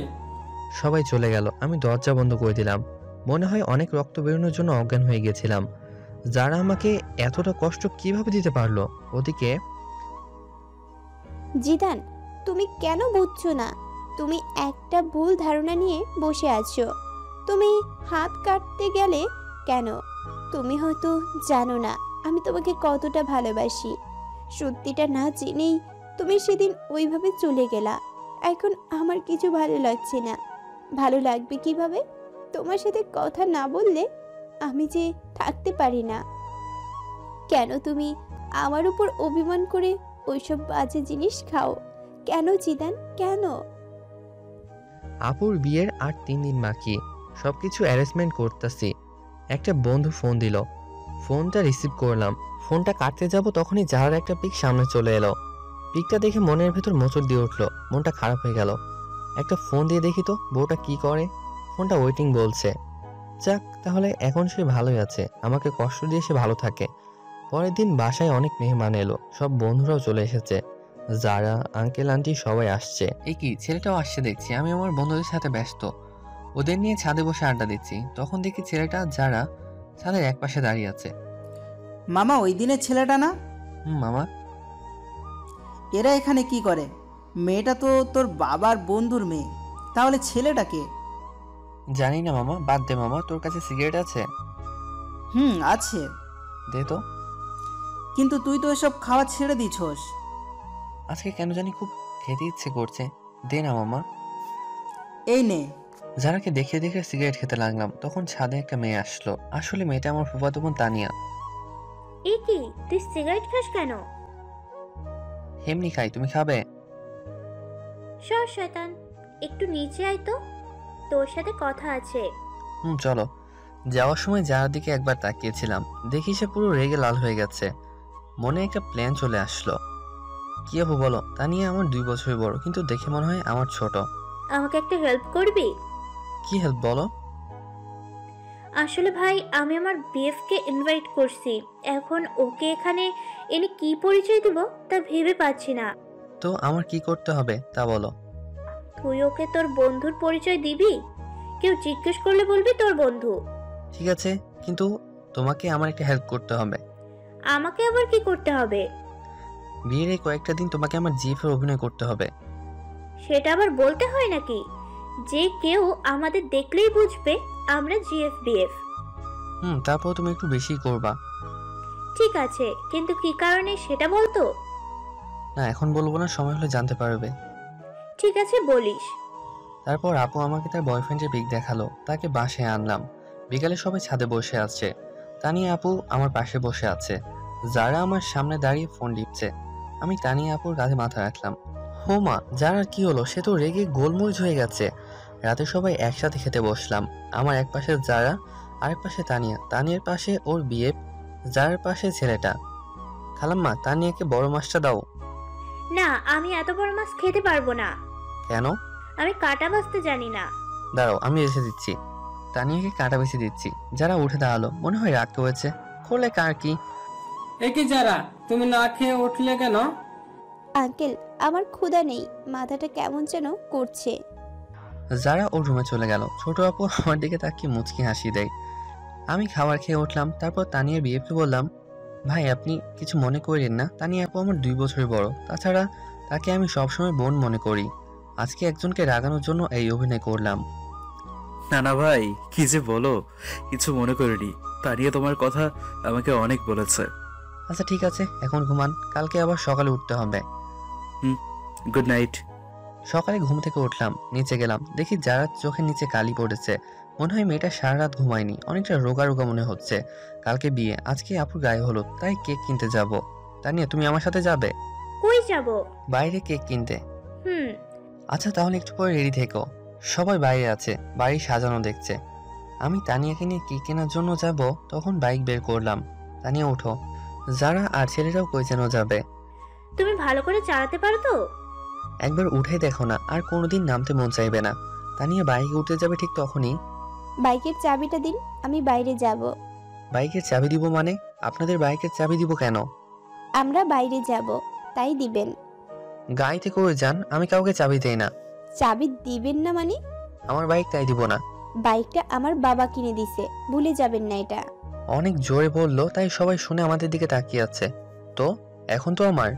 সবাই চলে গেল। আমি দরজা বন্ধ করে দিলাম। মনে হয় অনেক রক্ত বেরোনোর জন্য অজ্ঞান হয়ে গেছিলাম। যারা আমাকে এতটা কষ্ট কিভাবে দিতে পারলো? ওদিকে জিদান, তুমি কেন বুঝছো না? তুমি একটা ভুল ধারণা নিয়ে বসে আছো। তুমি হাত কাটতে গেলে কেন? তুমি হয়তো জানো না আমি তোমাকে কতটা ভালোবাসি। সত্যিটা না জেনেই তুমি সেদিন ওইভাবে চলে গেলা। এখন আমার কিছু ভালো লাগছে না। ভালো লাগবে কিভাবে? তোমার সাথে কথা না বললে আমি যে থাকতে পারি না। কেন তুমি আমার উপর অভিমান করে ওইসব বাজে জিনিস খাও? কেন জিদান, কেন? আপুর বিয়ের আর 3 দিন বাকি। সবকিছু অ্যারেঞ্জমেন্ট করতেছি। একটা বন্ধু ফোন দিল। ফোনটা রিসিভ করলাম। ফোনটা কাটতে যাব তখনই যার একটা পিক সামনে চলে এলো। পিকটা দেখে মনের ভেতর মোচড় দিয়ে উঠলো। মনটা খারাপ হয়ে গেল। একটা ফোন দিয়ে দেখি তো বউটা কি করে। ফোনটা ওয়েটিং বলছে। যাক, তাহলে এখন সে ভালোই আছে। আমাকে কষ্ট দিয়ে সে ভালো থাকে। পরের দিন বাসায় অনেক মেহমান এলো। সব বন্ধুরাও চলে এসেছে। যারা, আঙ্কেল, আন্টি সবাই আসছে। এই কি, ছেলেটাও আসছে দেখছি। আমি আমার বন্ধুদের সাথে ব্যস্ত। ওদের নিয়ে ছাদে বসে আড্ডা দিচ্ছি। তখন দেখি ছেলেটা যারা ছাদের এক পাশে দাঁড়িয়ে আছে। মামা, ওই দিনের ছেলেটা না? মামা। এরা এখানে কি করে? মেয়েটা তো তোর বাবার বন্ধুর মেয়ে। তাহলে ছেলেটা কে? জানি না মামা, বাদ দে মামা। তোর কাছে সিগারেট আছে? আছে। দে তো। কিন্তু তুই তো এসব খাওয়া ছেড়ে দিছস। আজকে কেন জানি খুব খেতে ইচ্ছে করছে। দে না মামা। এই নে। যারাকে দেখে দেখে সিগারেট খেতে লাগলাম। তখন ছাদে একটা মেয়ে আসলো। আসলে মেয়েটা আমার ফুফাতো বোন তানিয়া। এই কি, তুই সিগারেট খাস কেন? এমনি খাই, তুমি খাবে? সর শয়তান, একটু নিচে আয় তো। তোর সাথে কথা আছে। চলো। যাওয়ার সময় যার দিকে একবার তাকিয়েছিলাম, দেখি সে পুরো রেগে লাল হয়ে গেছে। মনে একটা প্ল্যান চলে আসলো। কি আপু বলো? তা নিয়ে আমার 2 বছরের বড়, কিন্তু দেখে মনে হয় আমার ছোট। আমাকে একটা হেল্প করবি? কি হেল্প বলো? আসলে ভাই, আমি আমার বিএফকে ইনভাইট করছি। এখন ওকে এখানে এনে কি পরিচয় দিব তা ভেবে পাচ্ছি না। তো আমার কি করতে হবে তা বলো। তুই ওকে তোর বন্ধুর পরিচয় দিবি। কেউ জিজ্ঞেস করলে বলবি তোর বন্ধু। ঠিক আছে, কিন্তু তোমাকে আমার একটা হেল্প করতে হবে। আমাকে আবার কি করতে হবে? বিয়ের এই কয়েকটা দিন তোমাকে আমার জিএফের অভিনয় করতে হবে। সেটা আবার বলতে হয় নাকি? যে কেউ আমাদের দেখলেই বুঝবে আমরা জিএফ বিএফ। তারপর তুমি একটু বেশি করবা। ঠিক আছে, কিন্তু কি কারণে সেটা বলতো? না, এখন বলবো না, সময় হলে জানতে পারবে। ঠিক আছে, বলিস। তারপর আপু আমাকে তার বয়ফ্রেন্ডের পিক দেখালো, তাকে বাসায় আনলাম। বিকালে সবাই ছাদে বসে আছে। তানিয়া আপু আমার পাশে বসে আছে। যারা আমার সামনে দাঁড়িয়ে ফোন টিপছে। আমি তানিয়া আপুর কাঁধে মাথা রাখলাম। হোমা, যারার কি হলো? সে তো রেগে গোলমরিচ হয়ে গেছে। রাতে সবাই একসাথে খেতে বসলাম। আমার এক পাশে যারা, আরেক পাশে তানিয়া, তানিয়ার পাশে ওর বিয়ে, যার পাশে ছেলেটা। খালাম্মা, তানিয়াকে বড় মাছটা দাও। না, আমি এত বড় মাছ খেতে পারবো না। কেন? আমি কাটা বাছতে জানি না। দাঁড়াও, আমি বেছে দিচ্ছি। তানিয়াকে কাটা বেছে দিচ্ছি। যারা উঠে দাঁড়ালো, মনে হয় রাগ হয়েছে। করলে কার কি? একি যারা, তুমি না খেয়ে উঠলে কেন? আঙ্কেল, আমার ক্ষুধা নেই, মাথাটা কেমন যেন করছে। যারা ওর রুমে চলে গেল। ছোট আপু আমার দিকে তাকিয়ে মুচকি হাসি দেয়। আমি খাবার খেয়ে উঠলাম। তারপর তানিয়ার বিয়েকে বললাম, ভাই আপনি কিছু মনে করেন না, তানিয়া আপু আমার 2 বছরের বড়। তাছাড়া তাকে আমি সবসময় বোন মনে করি। আজকে একজনকে রাগানোর জন্য এই অভিনয় করলাম। না না ভাই, কি যে বলো, কিছু মনে করিনি। তানিয়া তোমার কথা আমাকে অনেক বলেছে। আচ্ছা ঠিক আছে, এখন ঘুমান, কালকে আবার সকালে উঠতে হবে। Good night. সকালে ঘুম থেকে উঠলাম, নিচে গেলাম, দেখি যারা চোখের নিচে কালি পড়েছে। মনে হয় মেয়েটা সারা রাত ঘুমায়নি, অনেকটা রোগা রোগা মনে হচ্ছে। কালকে বিয়ে, আজকে আপুর গায়ে হলুদ, তাই কেক কিনতে যাব। তানিয়া, তুমি আমার সাথে যাবে? কই যাব? বাইরে কেক কিনতে। হুম। আচ্ছা তাহলে একটু পরে রেডি থেকো। সবাই বাইরে আছে, বাড়ি সাজানো দেখছে। আমি তানিয়াকে নিয়ে কেক কেনার জন্য যাব, তখন বাইক বের করলাম। তানিয়া উঠো। যারা আর ছেলেরাও কই যেন যাবে। তুমি ভালো করে চালাতে পারো তো? একবার উঠে দেখো না, আর কোনোদিন নামতে মন চাইবে না। তানিয়া বাইকে উঠতে যাবে ঠিক তখনই, বাইকের চাবিটা দিন, আমি বাইরে যাব। বাইকের চাবি দিব মানে? আপনাদের বাইকের চাবি দিব কেন? আমরা বাইরে যাব, তাই দিবেন। গাড়িতে করে যান, আমি কাউকে চাবি দেই না। চাবি দিবেন না মানে? আমার বাইক তাই দিব না। বাইকটা আমার বাবা কিনে দিছে, ভুলে যাবেন না এটা। অনেক জোরে বললো, তাই সবাই শুনে আমাদের দিকে তাকিয়ে আছে। তো এখন তো আমার।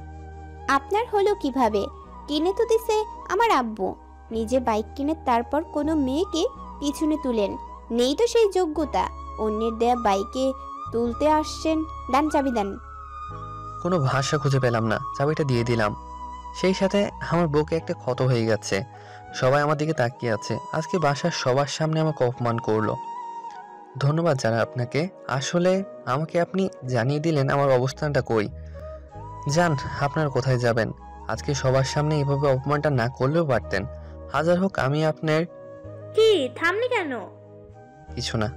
আপনার হলো কিভাবে? কিনে তো দিছে আমার আব্বু। নিজে বাইক কিনে তারপর কোনো মেয়েকে পিছনে তুলেন, নেই তো সেই যোগ্যতা। অন্যের দেয়া বাইকে তুলতে আসছেন। দান চাবি দেন। কোনো ভাষা খুঁজে পেলাম না, চাবিটা দিয়ে দিলাম। সেই সাথে আমার বুকে একটা ক্ষত হয়ে গেছে। সবাই আমার দিকে তাকিয়ে আছে। আজকে বাসার সবার সামনে আমাকে অপমান করলো। ধন্যবাদ যারা আপনাকে। আসলে আমাকে আপনি জানিয়ে দিলেন আমার অবস্থানটা কই। যান, আপনার কোথায় যাবেন? আজকে সবার সামনে এভাবে অপমানটা না করলেও পারতেন। হাজার হোক আমি আপনার। কি থামলি কেন? কিছু না।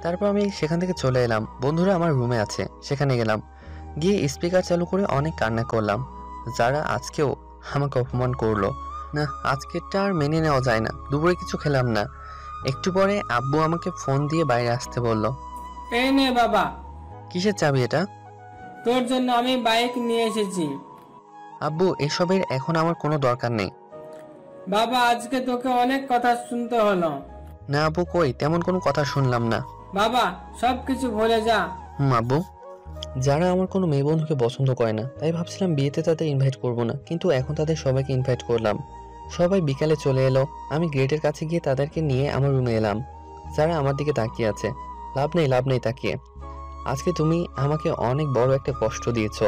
তারপর আমি সেখান থেকে চলে এলাম। বন্ধুরা আমার রুমে আছে, সেখানে গেলাম। গিয়ে স্পিকার চালু করে অনেক কান্না করলাম। যারা আজকেও আমাকে অপমান করলো। না, আজকেরটা আর মেনে নেওয়া যায় না। দুপুরে কিছু খেলাম না। একটু পরে আব্বু আমাকে ফোন দিয়ে বাইরে আসতে বলল। এই নে বাবা। কিসের চাবি এটা? তোর জন্য আমি বাইক নিয়ে এসেছি। আব্বু, এসবের এখন আমার কোনো দরকার নেই। বাবা, আজকে তোকে অনেক কথা শুনতে হলো। না আব্বু, কই তেমন কোনো কথা শুনলাম না। বাবা, সবকিছু ভুলে যা। আব্বু, যারা আমার কোনো মেয়ে বন্ধুকে পছন্দ করে না, তাই ভাবছিলাম বিয়েতে তাদের ইনভাইট করব না, কিন্তু এখন তাদের সবাইকে ইনভাইট করলাম। সবাই বিকালে চলে এলো। আমি গেটের কাছে গিয়ে তাদেরকে নিয়ে আমার রুমে এলাম। যারা আমার দিকে তাকিয়ে আছে। লাভ নেই তাকিয়ে। আজকে তুমি আমাকে অনেক বড় একটা কষ্ট দিয়েছ।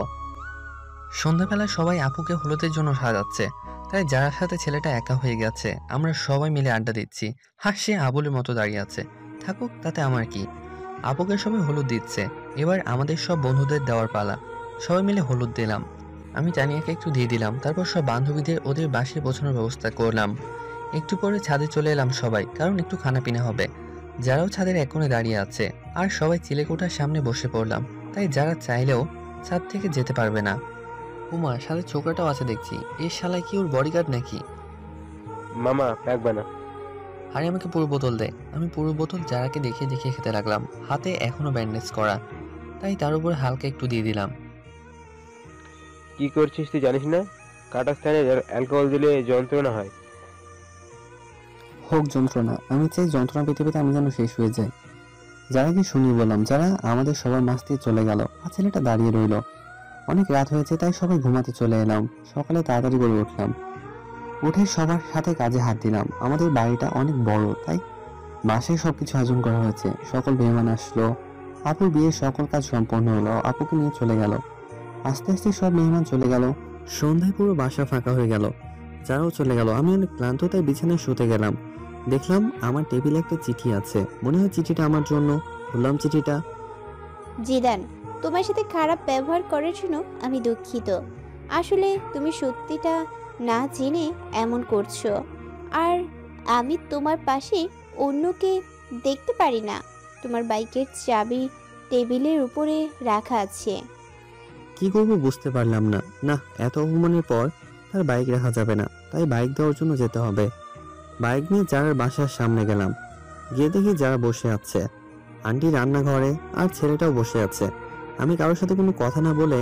সন্ধ্যাবেলায় সবাই আপুকে হলুদের জন্য সাজাচ্ছে, তাই যার সাথে ছেলেটা একা হয়ে গেছে। আমরা সবাই মিলে আড্ডা দিচ্ছি। হাসি আবুলের মতো দাঁড়িয়ে আছে। থাকুক, তাতে আমার কি। আপুকে সবাই হলুদ দিচ্ছে। এবার আমাদের সব বন্ধুদের দেওয়ার পালা। সবাই মিলে হলুদ দিলাম। আমি তানিয়াকে একটু দিয়ে দিলাম। তারপর সব বান্ধবীদের ওদের বাসায় পৌঁছানোর ব্যবস্থা করলাম। একটু পরে ছাদে চলে এলাম সবাই, কারণ একটু খানাপিনা হবে। যারাও ছাদের এক কোণে দাঁড়িয়ে আছে, আর সবাই চিলেকোঠার সামনে বসে পড়লাম। তাই যারা চাইলেও ছাদ থেকে যেতে পারবে না। উমা, সাথে ছোকরাটাও আছে দেখছি। এই শালায় কি ওর বডিগার্ড নাকি? মামা প্যাক বানা। আরে আমাকে পুরো বোতল দে। আমি পুরো বোতল যারাকে দেখিয়ে দেখিয়ে খেতে লাগলাম। হাতে এখনো ব্যান্ডেজ করা, তাই তার উপর হালকা একটু দিয়ে দিলাম। কি করছিস তুই জানিস না? কাটা স্থানে অ্যালকোহল দিলে যন্ত্রণা হয়। হোক যন্ত্রণা, আমি চাই যন্ত্রণা পেতে পেতে আমি যেন শেষ হয়ে যাই। যারাকে শুনি বললাম, যারা আমাদের সবার মাছ দিয়ে চলে গেল, আর ছেলেটা দাঁড়িয়ে রইল। অনেক রাত হয়েছে, তাই সবাই ঘুমাতে চলে এলাম। সকালে তাড়াতাড়ি করে উঠলাম, উঠে সবার সাথে কাজে হাত দিলাম। আমাদের বাড়িটা অনেক বড়, তাই বাসায় সবকিছু আয়োজন করা হয়েছে। সকল মেহমান আসলো, আপুর বিয়ের সকল কাজ সম্পন্ন হলো, আপুকে নিয়ে চলে গেল। আস্তে আস্তে সব মেহমান চলে গেল। সন্ধ্যায় পুরো বাসা ফাঁকা হয়ে গেল, যারাও চলে গেল। আমি অনেক ক্লান্ত, তাই বিছানায় শুতে গেলাম। দেখলাম আমার টেবিলে একটা চিঠি আছে, মনে হয় চিঠিটা আমার জন্য। খুললাম চিঠিটা। জিদান, তোমার সাথে খারাপ ব্যবহার করার জন্য আমি দুঃখিত। আসলে তুমি সত্যিটা না জেনে এমন করছো, আর আমি তোমার পাশে অন্যকে দেখতে পারি না। তোমার বাইকের চাবি টেবিলের উপরে রাখা আছে। কি করবো বুঝতে পারলাম না। না, এত অপমানের পর তার বাইক রাখা যাবে না, তাই বাইক দেওয়ার জন্য যেতে হবে। বাইক নিয়ে যারার বাসার সামনে গেলাম। গিয়ে দেখি যারা বসে আছে, আন্টি রান্নাঘরে, আর ছেলেটাও বসে আছে। আমি কারোর সাথে কোনো কথা না বলে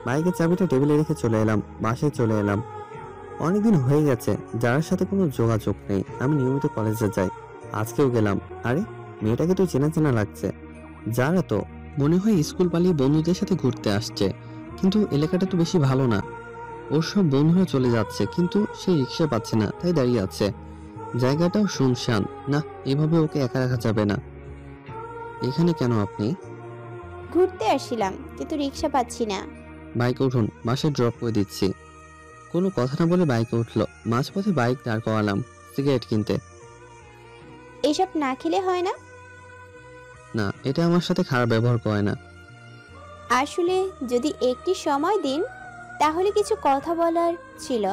বাইকের চাবিটা টেবিলে রেখে চলে এলাম, বাসায় চলে এলাম। অনেকদিন হয়ে গেছে যারার সাথে কোনো যোগাযোগ নেই। আমি নিয়মিত কলেজে যাই, আজকেও গেলাম। আরে মেয়েটাকে তো চেনা চেনা লাগছে। যারা তো মনে হয় স্কুল পালিয়ে বন্ধুদের সাথে ঘুরতে আসছে, কিন্তু এলাকাটা তো বেশি ভালো না। ওর সব বন্ধুরা চলে যাচ্ছে, কিন্তু সে রিক্সা পাচ্ছে না, তাই দাঁড়িয়ে আছে। জায়গাটাও শুনশান। না, এভাবে ওকে একা রাখা যাবে না। এখানে কেন আপনি? ঘুরতে আসছিলাম, কিন্তু রিক্সা পাচ্ছি না। বাইকে উঠুন, বাসায় ড্রপ করে দিচ্ছি। কোনো কথা না বলে বাইকে উঠলো। মাঝপথে বাইক দাঁড় করালাম সিগারেট কিনতে। এসব না খেলে হয় না? না, এটা আমার সাথে খারাপ ব্যবহার করে না। আসলে যদি একটি সময় দিন, তাহলে কিছু কথা বলার ছিল।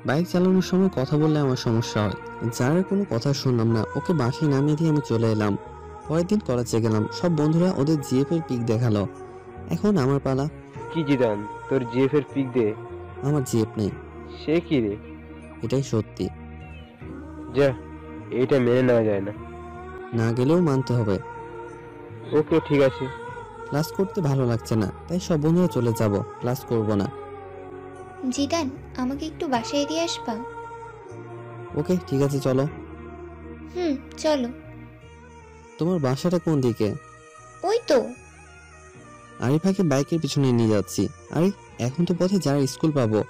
বাইক চালানোর সময় কথা বললে আমার সমস্যা হয়। যার কোনো কথা শুনলাম না, ওকে বাসায় নামিয়ে দিয়ে আমি চলে এলাম। পরের দিন কলেজে গেলাম, সব বন্ধুরা ওদের জিএফ এর পিক দেখালো। এখন আমার পালা। কি জিদান, তোর জিএফ এর পিক দে। আমার জিএফ নেই। সে কি রে? এটাই সত্যি। যা, এইটা মেনে নেওয়া যায় না। না গেলেও মানতে হবে। ওকে ঠিক আছে। ক্লাস করতে ভালো লাগছে না, তাই সব বন্ধুরা চলে যাব, ক্লাস করব না। জিদান, আমাকে একটু বাসায় দিয়ে আসবা? ওকে ঠিক আছে, চলো। চলো। তোমার বাসাটা কোন দিকে? ওই তো। আরিফাকে বাইকের পিছনে নিয়ে যাচ্ছি। আরে এখন তো পথে যারা স্কুল পাবো।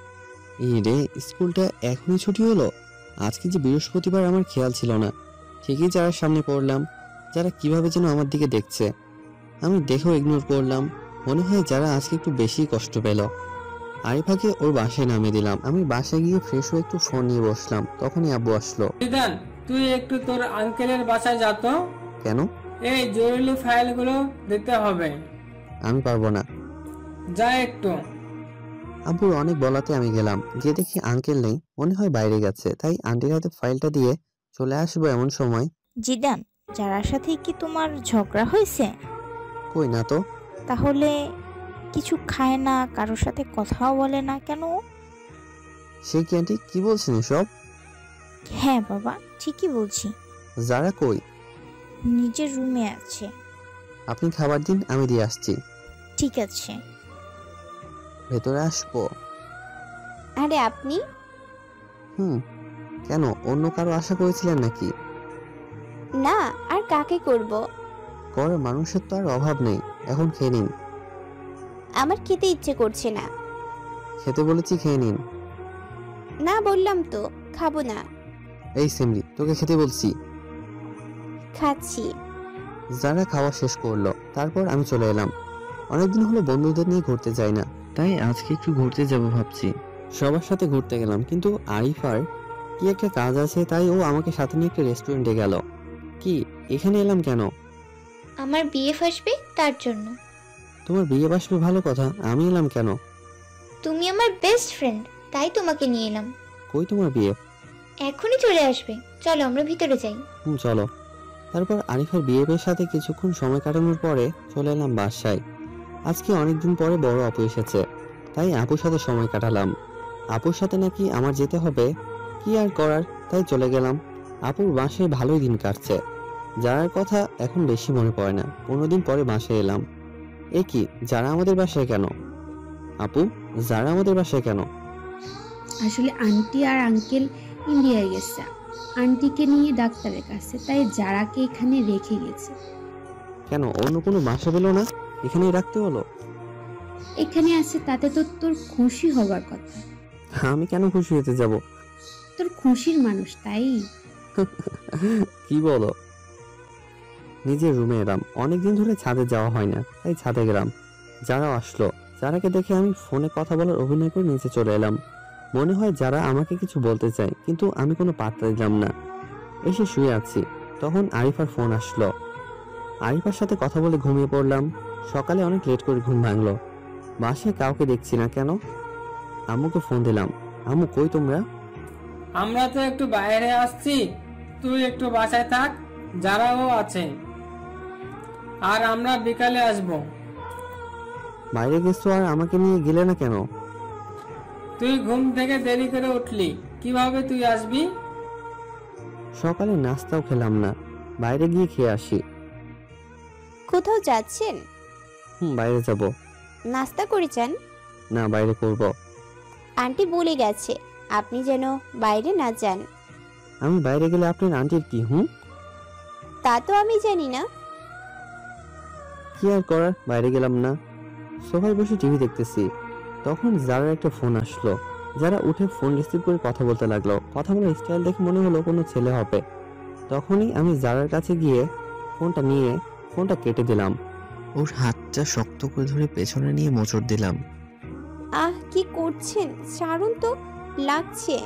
এই রে, স্কুলটা এখনই ছুটি হলো? আজকে যে বৃহস্পতিবার, আমার খেয়াল ছিল না। ঠিকই যারা সামনে পড়লাম। যারা কিভাবে যেন আমার দিকে দেখছে, আমি দেখেও ইগনোর করলাম। মনে হয় যারা আজকে একটু বেশি কষ্ট পেল। আরিফাকে ওর বাসায় নামিয়ে দিলাম। আমি বাসায় গিয়ে ফ্রেশ হয়ে একটু ফোন নিয়ে বসলাম, তখনই আব্বু আসলো। জিদান, তুই একটু তোর আঙ্কেলের বাসায় যা তো। কেন? এই জরুরি ফাইলগুলো দিতে হবে। আমি পারবো না। যা একটু। আব্বুর অনেক বলাতে আমি গেলাম। গিয়ে দেখি আঙ্কেল নেই, মনে হয় বাইরে গেছে। তাই আন্টির হাতে ফাইলটা দিয়ে চলে আসবো এমন সময়। জিদান, যারার সাথে কি তোমার ঝগড়া হয়েছে? কই না তো। তাহলে কিছু খায় না, কারোর সাথে কথাও বলে না কেন? সে কি আন্টি, কি বলছেন এসব? হ্যাঁ বাবা, ঠিকই বলছি। যারা কই? নিজের রুমে আছে। আপনি খাবার দিন, আমি দিয়ে আসছি। ঠিক আছে। ভেতরে আসবো? আরে আপনি? কেন, অন্য কারো আশা করেছিলেন নাকি? না, আর কাকে করব? করে মানুষের তো আর অভাব নেই। এখন খেয়ে নিন। আমার খেতে ইচ্ছে করছে না। খেতে বলেছি, খেয়ে নিন। না বললাম তো, খাবো না। এই সিমরি, তোকে খেতে বলছি। খাচ্ছি। যারা খাওয়া শেষ করলো, তারপর আমি চলে এলাম। অনেকদিন হলো বন্ধুদের নিয়ে ঘুরতে যাই না, তাই আজকে একটু ঘুরতে যাব ভাবছি। সবার সাথে ঘুরতে গেলাম, কিন্তু আরিফার কি একটা কাজ আছে, তাই ও আমাকে সাথে নিয়ে একটা রেস্টুরেন্টে গেল। কি, এখানে এলাম কেন? আমার বিএফ আসবে, তার জন্য। তোমার বিয়ে আসবে ভালো কথা, আমি এলাম কেন? তুমি আমার বেস্ট ফ্রেন্ড, তাই তোমাকে নিয়ে এলাম। কই তোমার বিয়ে? এখনই চলে আসবে। চলো আমরা ভিতরে যাই। চলো। তারপর আরিফার বিয়ের সাথে কিছুক্ষণ সময় কাটানোর পরে চলে এলাম বাসায়। আজকে অনেকদিন পরে বড় আপু এসেছে, তাই আপুর সাথে সময় কাটালাম। আপুর সাথে নাকি আমার যেতে হবে, কি আর করার, তাই চলে গেলাম। আপুর বাসায় ভালোই দিন কাটছে। যারার কথা এখন বেশি মনে পড়ে না। 15 দিন পরে বাসায় এলাম। এ কি, যারা আমাদের বাসায় কেন? আপু, যারা আমাদের বাসায় কেন? আসলে আন্টি আর আঙ্কেল ইন্ডিয়ায় গেছে আন্টিকে নিয়ে ডাক্তারের কাছে, তাই যারাকে এখানে রেখে গেছে। কেন, অন্য কোনো বাসা পেলো না, এখানেই রাখতে হলো? এখানে আছে তাতে তো তোর খুশি হবার কথা। আমি কেন খুশি হতে যাব? তোর খুশির মানুষ তাই। কি বলো? নিজের রুমে এলাম। অনেকদিন ধরে ছাদে যাওয়া হয় না, তাই ছাদে গেলাম। যারা আসলো, যারাকে দেখে আমি ফোনে কথা বলার অভিনয় করে নিচে চলে এলাম। মনে হয় যারা আমাকে কিছু বলতে চায়, কিন্তু আমি কোনো পাত্তা দিলাম না। এসে শুয়ে আছি, তখন আরিফার ফোন আসলো। আরিফার সাথে কথা বলে ঘুমিয়ে পড়লাম। সকালে অনেক লেট করে ঘুম ভাঙলো। বাসায় কাউকে দেখছি না কেন। আম্মুকে ফোন দিলাম। আম্মু, কই তোমরা? আমরা তো একটু বাইরে আসছি, তুই একটু বাসায় থাক, যারাও আছে, আর আমরা বিকালে আসব। বাইরে গেছো আর আমাকে নিয়ে গেলে না কেন? তুই ঘুম থেকে দেরি করে উঠলি, কিভাবে তুই আসবি? সকালে নাস্তাও খেলাম না, বাইরে গিয়ে খেয়ে আসি। কোথাও যাচ্ছেন? বাইরে যাব। নাস্তা করেছেন? না, বাইরে করব। আন্টি বলে গেছে আপনি যেন বাইরে না যান। আমি বাইরে গেলে আপনার আন্টির কি? তা তো আমি জানি না। কি আর করার, বাইরে গেলাম না। সোফায় বসে টিভি দেখতেছি, তখন যারা একটা ফোন আসলো। যারা উঠে ফোন রিসিভ করে কথা বলতে লাগলো। কথা বলার স্টাইল দেখে মনে হলো কোনো ছেলে হবে। তখনই আমি যারার কাছে গিয়ে ফোনটা নিয়ে ফোনটা কেটে দিলাম। ওর হাতটা শক্ত করে ধরে পেছনে নিয়ে মোচড় দিলাম। আহ, কি করছেন? ছাড়ুন তো, লাগছে।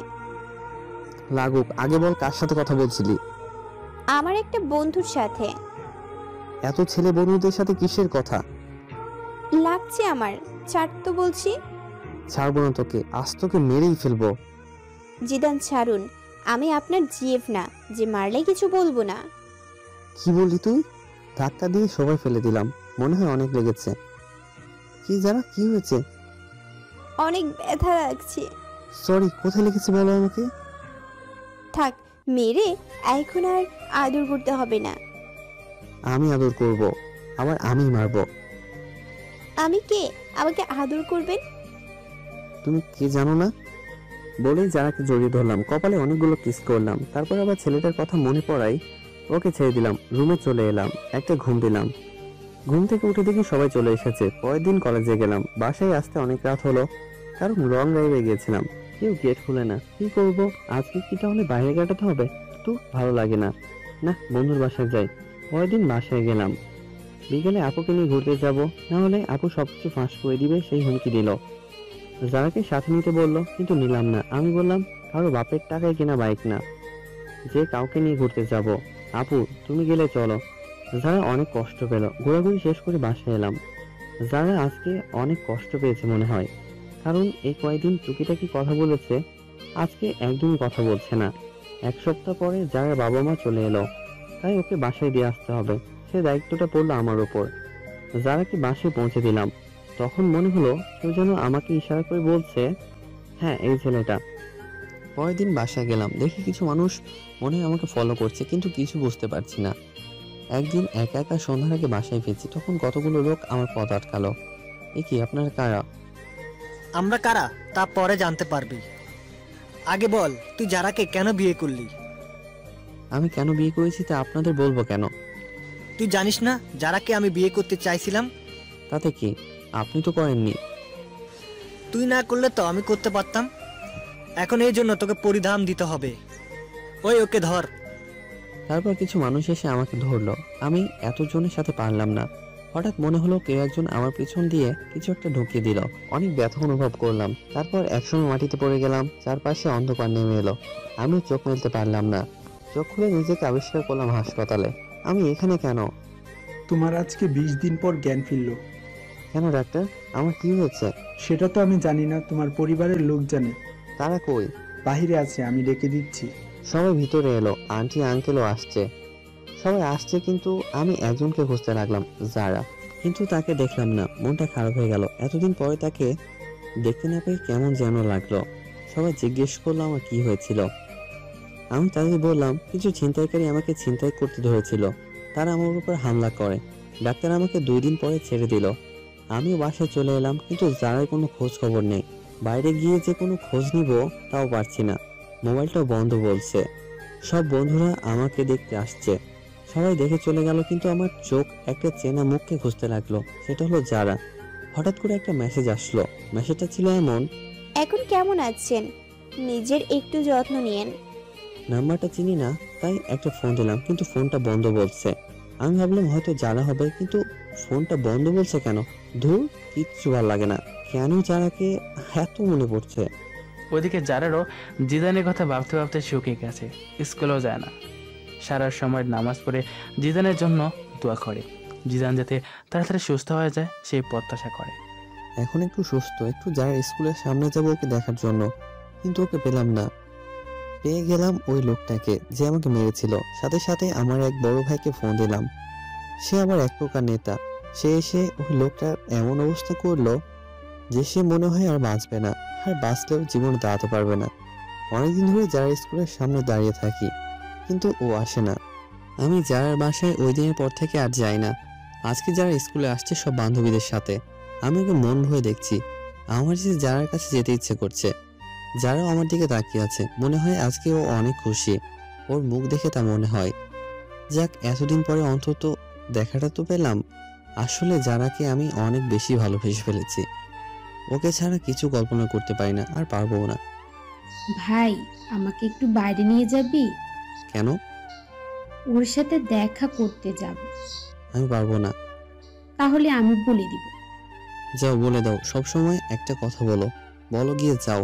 লাগুক, আগে বল কার সাথে কথা বলছিলি? আমার একটা বন্ধুর সাথে। এত ছেলে বন্ধুদের সাথে কিসের কথা? লাগছে আমার, ছাড় তো বলছি। ছাড়বো না তোকে, আজ তোকে মেরেই ফেলবো। জিদান ছাড়ুন, আমি আপনার জিএফ না যে মারলে কিছু বলবো না। কি বললি তুই? ধাক্কা দিয়ে সবাই ফেলে দিলাম। মনে হয় অনেক লেগেছে। কি যারা, কি হয়েছে? অনেক ব্যথা লাগছে। সরি, কোথায় লেগেছে বলো আমাকে। থাক, মেরে এখন আর আদর করতে হবে না। আমি আদর করব, আবার আমি মারবো। আমি কে, আমাকে আদর করবেন? তুমি কে জানো না? বলেই যারাকে জড়িয়ে ধরলাম, কপালে অনেকগুলো কিস করলাম। তারপর আবার ছেলেটার কথা মনে পড়াই ওকে ছেড়ে দিলাম। রুমে চলে এলাম, একটা ঘুম দিলাম। ঘুম থেকে উঠে দেখি সবাই চলে এসেছে। পরের দিন কলেজে গেলাম। বাসায় আসতে অনেক রাত হলো, কারণ লং ড্রাইভে গিয়েছিলাম। কেউ গেট খুলে না। কি করব, আজকে কি তাহলে বাইরে কাটাতে হবে? তো ভালো লাগে না, না বন্ধুর বাসায় যাই। পরের দিন বাসায় গেলাম। বিকেলে আপুকে নিয়ে ঘুরতে যাব, না হলে আপু সবকিছু ফাঁস করে দিবে, সেই হুমকি দিল। যারাকে সাথে নিতে বললো, কিন্তু নিলাম না। আমি বললাম কারো বাপের টাকায় কেনা বাইক না যে কাউকে নিয়ে ঘুরতে যাব। আপু তুমি গেলে চলো। যারা অনেক কষ্ট পেল। ঘোরাঘুরি শেষ করে বাসায় এলাম। যারা আজকে অনেক কষ্ট পেয়েছে মনে হয়, কারণ এই কয়েকদিন টুকিটাকি কথা বলেছে, আজকে একদমই কথা বলছে না। 1 সপ্তাহ পরে যারা বাবা মা চলে এলো, তাই ওকে বাসায় দিয়ে আসতে হবে। সে দায়িত্বটা পড়লো আমার উপর। যারাকে বাসায় পৌঁছে দিলাম, তখন মনে হলো কেউ যেন আমাকে ইশারা করে বলছে, হ্যাঁ এই ছেলেটা। পরের দিন বাসায় গেলাম, দেখি কিছু মানুষ মনে হয় আমাকে ফলো করছে, কিন্তু কিছু বুঝতে পারছি না। একদিন একা একা সন্ধ্যার আগে বাসায় ফিরছি, তখন কতগুলো লোক আমার পথ আটকালো। এ কি, আপনারা কারা? আমরা কারা তা পরে জানতে পারবি। আগে বল, তুই যারাকে কেন বিয়ে করলি? আমি কেন বিয়ে করেছি তা আপনাদের বলবো কেন? তুই জানিস না যারাকে আমি বিয়ে করতে চাইছিলাম? তাতে কি, আপনি তো করেননি। তুই না করলে তো আমি করতে পারতাম। এখন এই জন্য তোকে পরিধান দিতে হবে। ওই ওকে ধর। তারপর কিছু মানুষ এসে আমাকে ধরলো। আমি এতজনের সাথে পারলাম না। হঠাৎ মনে হলো কেউ একজন আমার পিছন দিয়ে কিছু একটা ঢুকিয়ে দিল। অনেক ব্যথা অনুভব করলাম। তারপর একসময় মাটিতে পড়ে গেলাম। চারপাশে অন্ধকার নেমে এলো। আমি চোখ মেলতে পারলাম না। চোখ খুলে নিজেকে আবিষ্কার করলাম হাসপাতালে। আমি এখানে কেন? তোমার আজকে 20 দিন পর জ্ঞান ফিরল। কেন ডাক্তার, আমার কি হয়েছে? সেটা তো আমি জানি না, তোমার পরিবারের লোক জানে। তারা কই? বাহিরে আছে, আমি ডেকে দিচ্ছি। সবাই ভিতরে এলো, আন্টি আঙ্কেলও আসছে। সবাই আসছে কিন্তু আমি একজনকে খুঁজতে লাগলাম, যারা, কিন্তু তাকে দেখলাম না। মনটা খারাপ হয়ে গেল। এতদিন পরে তাকে দেখতে না পেয়ে কেমন যেন লাগলো। সবাই জিজ্ঞেস করলো আমার কি হয়েছিল। আমি তাদের বললাম কিছু ছিনতাইকারী আমাকে ছিনতাই করতে ধরেছিল, তারা আমার উপর হামলা করে। ডাক্তার আমাকে 2 দিন পরে ছেড়ে দিল। আমিও বাসায় চলে এলাম, কিন্তু যারার কোনো খোঁজ খবর নেই। বাইরে গিয়ে যে কোনো খোঁজ নিব তাও পারছি না, মোবাইলটাও বন্ধ বলছে। সব বন্ধুরা আমাকে দেখতে আসছে, সবাই দেখে চলে গেল, কিন্তু আমার চোখ একটা চেনা মুখকে খুঁজতে লাগলো। সেটা হলো যারা। হঠাৎ করে একটা মেসেজ আসলো। মেসেজটা ছিল এমন, এখন কেমন আছেন, নিজের একটু যত্ন নিয়েন। নাম্বারটা চিনি না, তাই একটা ফোন দিলাম, কিন্তু ফোনটা বন্ধ বলছে। আমি ভাবলাম হয়তো যারা হবে, কিন্তু ফোনটা বন্ধ বলছে কেন? ধুর, কিচ্ছু ভালো লাগে না। কেন যারাকে এত মনে পড়ছে? ওইদিকে যারারও জিদানের কথা ভাবতে ভাবতে শুকিয়ে গেছে, স্কুলেও যায় না। সারা সময় নামাজ পড়ে জিদানের জন্য দোয়া করে, জিদান যাতে তাড়াতাড়ি সুস্থ হয়ে যায় সেই প্রত্যাশা করে। এখন একটু সুস্থ, একটু যারা স্কুলের সামনে যাবো ওকে দেখার জন্য, কিন্তু ওকে পেলাম না। পেয়ে গেলাম ওই লোকটাকে যে আমাকে মেরেছিল। সাথে সাথে আমার এক বড় ভাইকে ফোন দিলাম, সে আবার এক প্রকার নেতা। সে এসে ওই লোকটার এমন অবস্থা করলো যে সে মনে হয় আর বাঁচবে না, আর বাঁচলেও জীবনে দাঁড়াতে পারবে না। অনেকদিন ধরে যারা স্কুলের সামনে দাঁড়িয়ে থাকি, কিন্তু ও আসে না। আমি যারার বাসায় ওই দিনের পর থেকে আর যাই না। আজকে যারা স্কুলে আসছে সব বান্ধবীদের সাথে, আমি ওকে মন ভরে দেখছি। আমার যে যারার কাছে যেতে ইচ্ছে করছে। যারাও আমার দিকে তাকিয়ে আছে, মনে হয় আজকে ও অনেক খুশি। ওর মুখ দেখে তা মনে হয়। যাক, এতদিন পরে অন্তত দেখাটা তো পেলাম। আসলে যারাকে আমি অনেক বেশি ভালোবেসে ফেলেছি। ওকে ছাড়া কিছু কল্পনা করতে পারি না, আর পারবো না। ভাই, আমাকে একটু বাইরে নিয়ে যাবি? কেন? ওর সাথে দেখা করতে যাব। আমি পারবো না। তাহলে আমি বলে দিব। যাও, বলে দাও। সবসময় একটা কথা বলো, বলো গিয়ে যাও।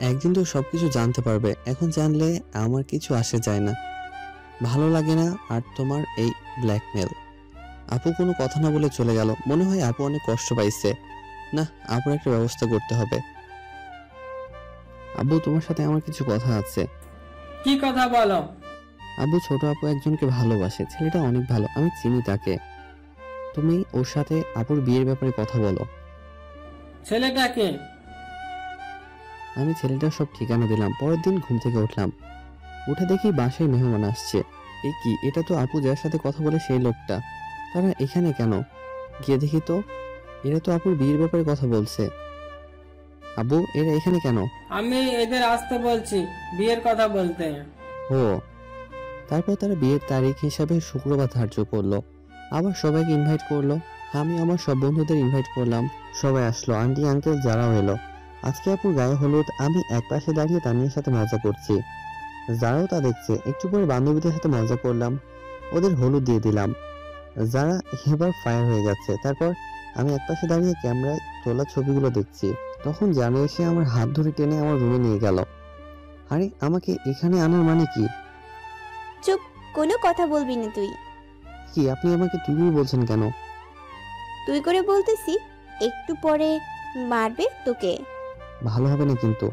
একদিন তো সবকিছু জানতে পারবে, এখন জানলে আমার কিছু আসে যায় না, ভালো লাগে না। আর তোমার এই ব্ল্যাকমেল। আপু কোনো কথা না বলে চলে গেল। মনে হয় আপু অনেক কষ্ট পাইছে। না, আপুর একটা ব্যবস্থা করতে হবে। আব্বু, তোমার সাথে আমার কিছু কথা আছে। কি কথা বলো? আব্বু, ছোট আপু একজনকে ভালোবাসে, ছেলেটা অনেক ভালো, আমি চিনি তাকে। তুমি ওর সাথে আপুর বিয়ের ব্যাপারে কথা বলো। ছেলেটাকে? আমি ছেলেটার সব ঠিকানা দিলাম। পরের দিন ঘুম থেকে উঠলাম, উঠে দেখি বাসায় মেহমান আসছে। এ কি, এটা তো আপু যার সাথে কথা বলে সেই লোকটা। তারা এখানে কেন? গিয়ে দেখি তো, এরা তো আপুর বিয়ের ব্যাপারে কথা বলছে। আব্বু, এরা এখানে কেন? আমি এদের আসতে বলছি বিয়ের কথা বলতে। ও, তারপর তারা বিয়ের তারিখ হিসাবে শুক্রবার ধার্য করলো। আবার সবাইকে ইনভাইট করলো। আমি আমার সব বন্ধুদের ইনভাইট করলাম, সবাই আসলো। আন্টি আঙ্কেল যারাও এলো। আজকে আপুর গায়ে হলুদ। আমি এক পাশে দাঁড়িয়ে তানিয়ার সাথে মজা করছি, যারাও তা দেখছে। একটু পরে বান্ধবীদের সাথে মজা করলাম, ওদের হলুদ দিয়ে দিলাম। যারা এবার ফায়ার হয়ে যাচ্ছে। তারপর আমি এক পাশে দাঁড়িয়ে ক্যামেরায় তোলা ছবিগুলো দেখছি। তখন জানে এসে আমার হাত ধরে টেনে আমার রুমে নিয়ে গেল। আরে, আমাকে এখানে আনার মানে কি? চুপ, কোনো কথা বলবি না তুই। কি, আপনি আমাকে তুমি বলছেন কেন? তুই করে বলতেছি, একটু পরে মারবে তোকে। ভালো হবে না কিন্তু।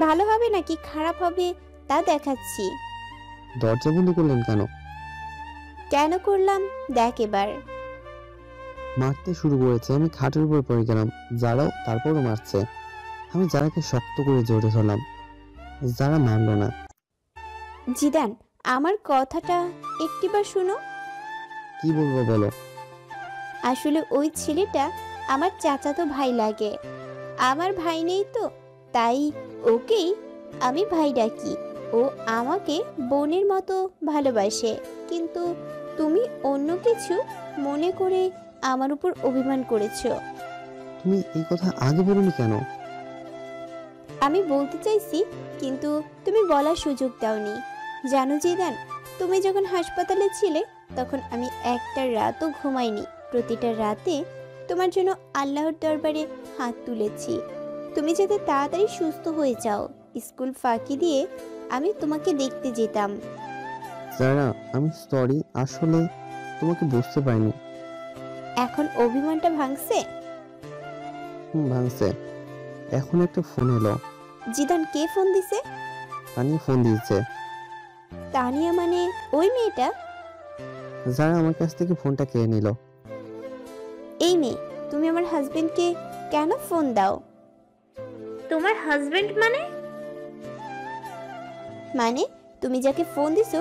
ভালো হবে নাকি খারাপ হবে তা দেখাচ্ছি। দরজা বন্ধ করলেন কেন? কেন করলাম দেখ এবার। মারতে শুরু করেছে। আমি খাটের উপর পড়ে গেলাম। যারাও তারপরও মারছে। আমি যারাকে শক্ত করে জড়িয়ে ধরলাম, যারা মানলো না। জিদান, আমার কথাটা একটিবার শুনো। কি বলবো বলো। আসলে ওই ছেলেটা আমার চাচাতো ভাই লাগে। আমার ভাই নেই তো, তাই ওকেই আমি ভাই ডাকি। ও আমাকে বোনের মতো ভালোবাসে, কিন্তু তুমি অন্য কিছু মনে করে আমার উপর অভিমান করেছো। তুমি এই কথা আগে বলনি কেন? আমি বলতে চাইছি, কিন্তু তুমি বলার সুযোগ দাওনি। জানো জিদান, তুমি যখন হাসপাতালে ছিলে তখন আমি একটা রাতও ঘুমাইনি। প্রতিটা রাতে তোমার জন্য আল্লাহর দরবারে হাত তুলেছি, তুমি যাতে তাড়াতাড়ি সুস্থ হয়ে যাও। স্কুল ফাঁকি দিয়ে আমি তোমাকে দেখতে যেতাম। যারা, আমি সরি, আসলে তোমাকে বুঝতে পারিনি। এখন অভিমানটা ভাঙছে? ভাঙছে। এখন একটা ফোন এলো, জিদান কে ফোন দিছে? তানিয়া ফোন দিয়েছে। তানিয়া মানে ওই মেয়েটা? যারা আমার কাছ থেকে ফোনটা কেড়ে নিল। এই মেয়ে, তুমি আমার হাজবেন্ডকে কেন ফোন দাও? তোমার হাজবেন্ড মানে? মানে তুমি যাকে ফোন দিছো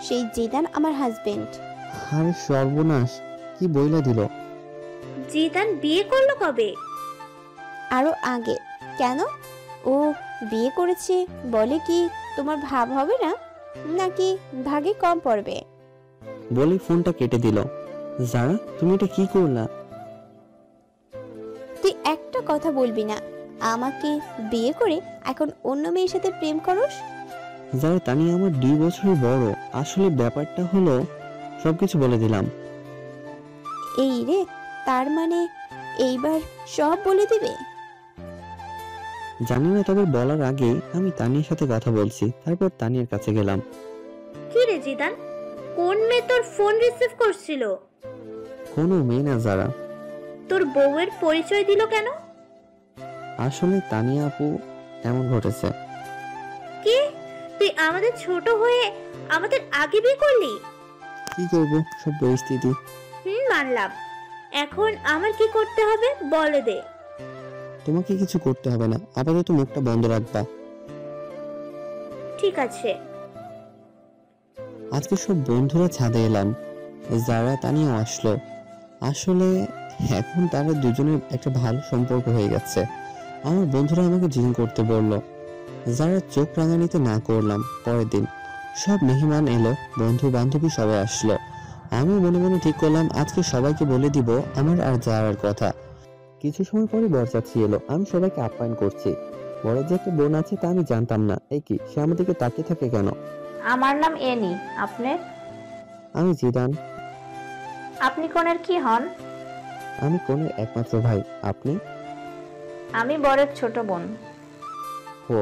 সেই জিদান আমার হাজবেন্ড। আরে সর্বনাশ, কি বইলা দিল। জিদান বিয়ে করলো কবে? আরো আগে। কেন? ও বিয়ে করেছে বলে কি তোমার ভাব হবে না, নাকি ভাগে কম পড়বে? বলে ফোনটা কেটে দিল। যারা, তুমি এটা কি করলা? তুই একটা কথা বলবি না? আমাকে বিয়ে করে এখন অন্য মেয়ের সাথে প্রেম করস? যারা, তানিয়া আমার 2 বছরের বড়। আসলে ব্যাপারটা হলো, সবকিছু বলে দিলাম। এই রে, তার মানে এইবার সব বলে দিবে? জানি না, তবে বলার আগে আমি তানিয়ার সাথে কথা বলছি। তারপর তানিয়ার কাছে গেলাম। কি রে জিদান, কোন মেয়ে তোর ফোন রিসিভ করছিল? কোনো মেয়ে না যারা। তোর বউয়ের পরিচয় দিল কেন? আসলে তানিয়া আপু, এমন ঘটেছে। কি, তুই আমাদের ছোট হয়ে আমাদের আগে বিয়ে করলি? কি করব, সব পরিস্থিতি। মানলাম। এখন আমার কি করতে হবে বলে দে। তোমাকে কিছু করতে হবে না, আপাতত মুখটা বন্ধ রাখবা। ঠিক আছে। আজকে সব বন্ধুরা ছাদে এলাম। যারা, তানিয়া আসলো। আসলে এখন তারা দুজনের একটা ভালো সম্পর্ক হয়ে গেছে। আমার বন্ধুরা আমাকে জিজ্ঞেস করতে বলল। যারা চোখ রাঙানিতে না করলাম। পরের দিন সব মেহমান এলো, বন্ধু বান্ধবী সবাই আসলো। আমি মনে মনে ঠিক করলাম আজকে সবাইকে বলে দিব আমার আর যাওয়ার কথা। কিছু সময় পরে বরযাত্রী এলো। আমি সবাইকে আপ্যায়ন করছি। বড় যে একটা বোন আছে তা আমি জানতাম না। এই কি, সে আমাদেরকে তাকিয়ে থাকে কেন? আমার নাম এনি। আপনি? আমি জিদান। আপনি কোনের কি হন? আমি কোনের একমাত্র ভাই। আপনি? আমি বরের ছোট বোন। ও।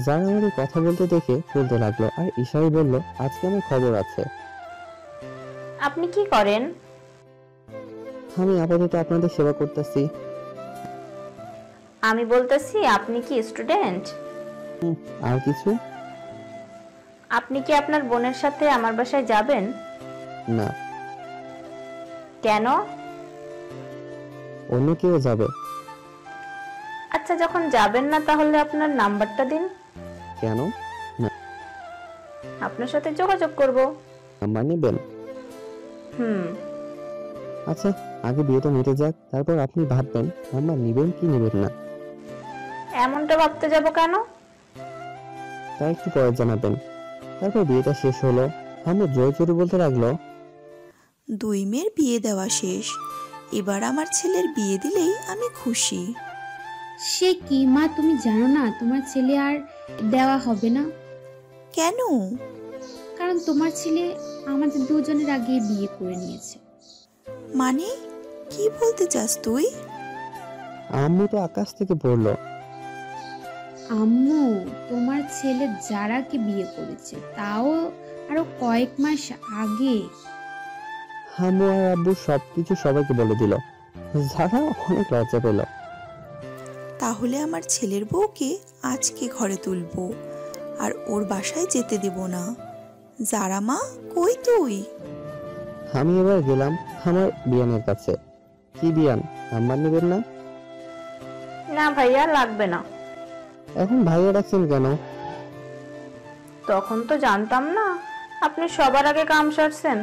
যারা আমাদের কথা বলতে দেখে বলতে লাগলো আর ইশারায় বলল, আজকে আমার খবর আছে। আপনি কি করেন? আমি আপাতত আপনাদের সেবা করতেছি। আমি বলতেছি, আপনি কি স্টুডেন্ট? আর কিছু? আপনি কি আপনার বোনের সাথে আমার বাসায় যাবেন? না। কেন? অন্য কেউ যাবে। আচ্ছা, যখন যাবেন না তাহলে আপনার নাম্বারটা দিন। কেন? না। আপনার সাথে যোগাযোগ করব। নাম্বার নেবেন? আচ্ছা, আগে বিয়েটা মিটে যাক, তারপর আপনি ভাববেন নাম্বার নেবেন কি নেবেন না। এমনটা ভাবতে যাব কেন? তা একটু পরে জানাবেন। তারপর বিয়েটা শেষ হলো। আমরা জোরে জোরে বলতে লাগলো, 2 মেয়ের বিয়ে দেওয়া শেষ, এবার আমার ছেলের বিয়ে দিলেই আমি খুশি। সে কি মা, তুমি জানো না তোমার ছেলে আর দেওয়া হবে না? কেন? কারণ তোমার ছেলে আমাদের দুজনের আগে বিয়ে করে নিয়েছে। মানে কি বলতে চাস তুই? আম্মু তো আকাশ থেকে পড়লো। আম্মু তোমার ছেলে যারাকে বিয়ে করেছে, তাও আরো কয়েক মাস আগে। আম্মু আর আব্বু সবকিছু সবাইকে বলে দিল। যারা অনেক লজ্জা পেল। তাহলে আমার ছেলের বউকে আজকে ঘরে তুলবো, আর ওর বাসায় যেতে দেব না। যারা মা, কই তুই? আমি এবার গেলাম আমার বিয়ানের কাছে। কি বিয়ান, নাম্বার নেবেন না? না ভাইয়া, লাগবে না। এখন ভাইয়া ডাকছেন কেন? তখন তো জানতাম না আপনি সবার আগে কাম সারছেন।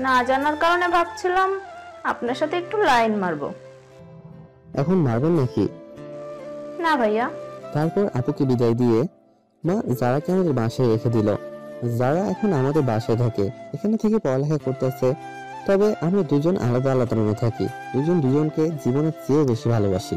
না জানার কারণে ভাবছিলাম আপনার সাথে একটু লাইন মারবো। এখন মারবেন নাকি? না ভাইয়া। তারপর আপুকে বিদায় দিয়ে মা যারাকে আমাদের বাসায় রেখে দিল। যারা এখন আমাদের বাসায় থাকে, এখানে থেকে পড়ালেখা করতেছে। তবে আমরা দুজন আলাদা আলাদা রুমে থাকি। দুজন দুজনকে জীবনের চেয়ে বেশি ভালোবাসি।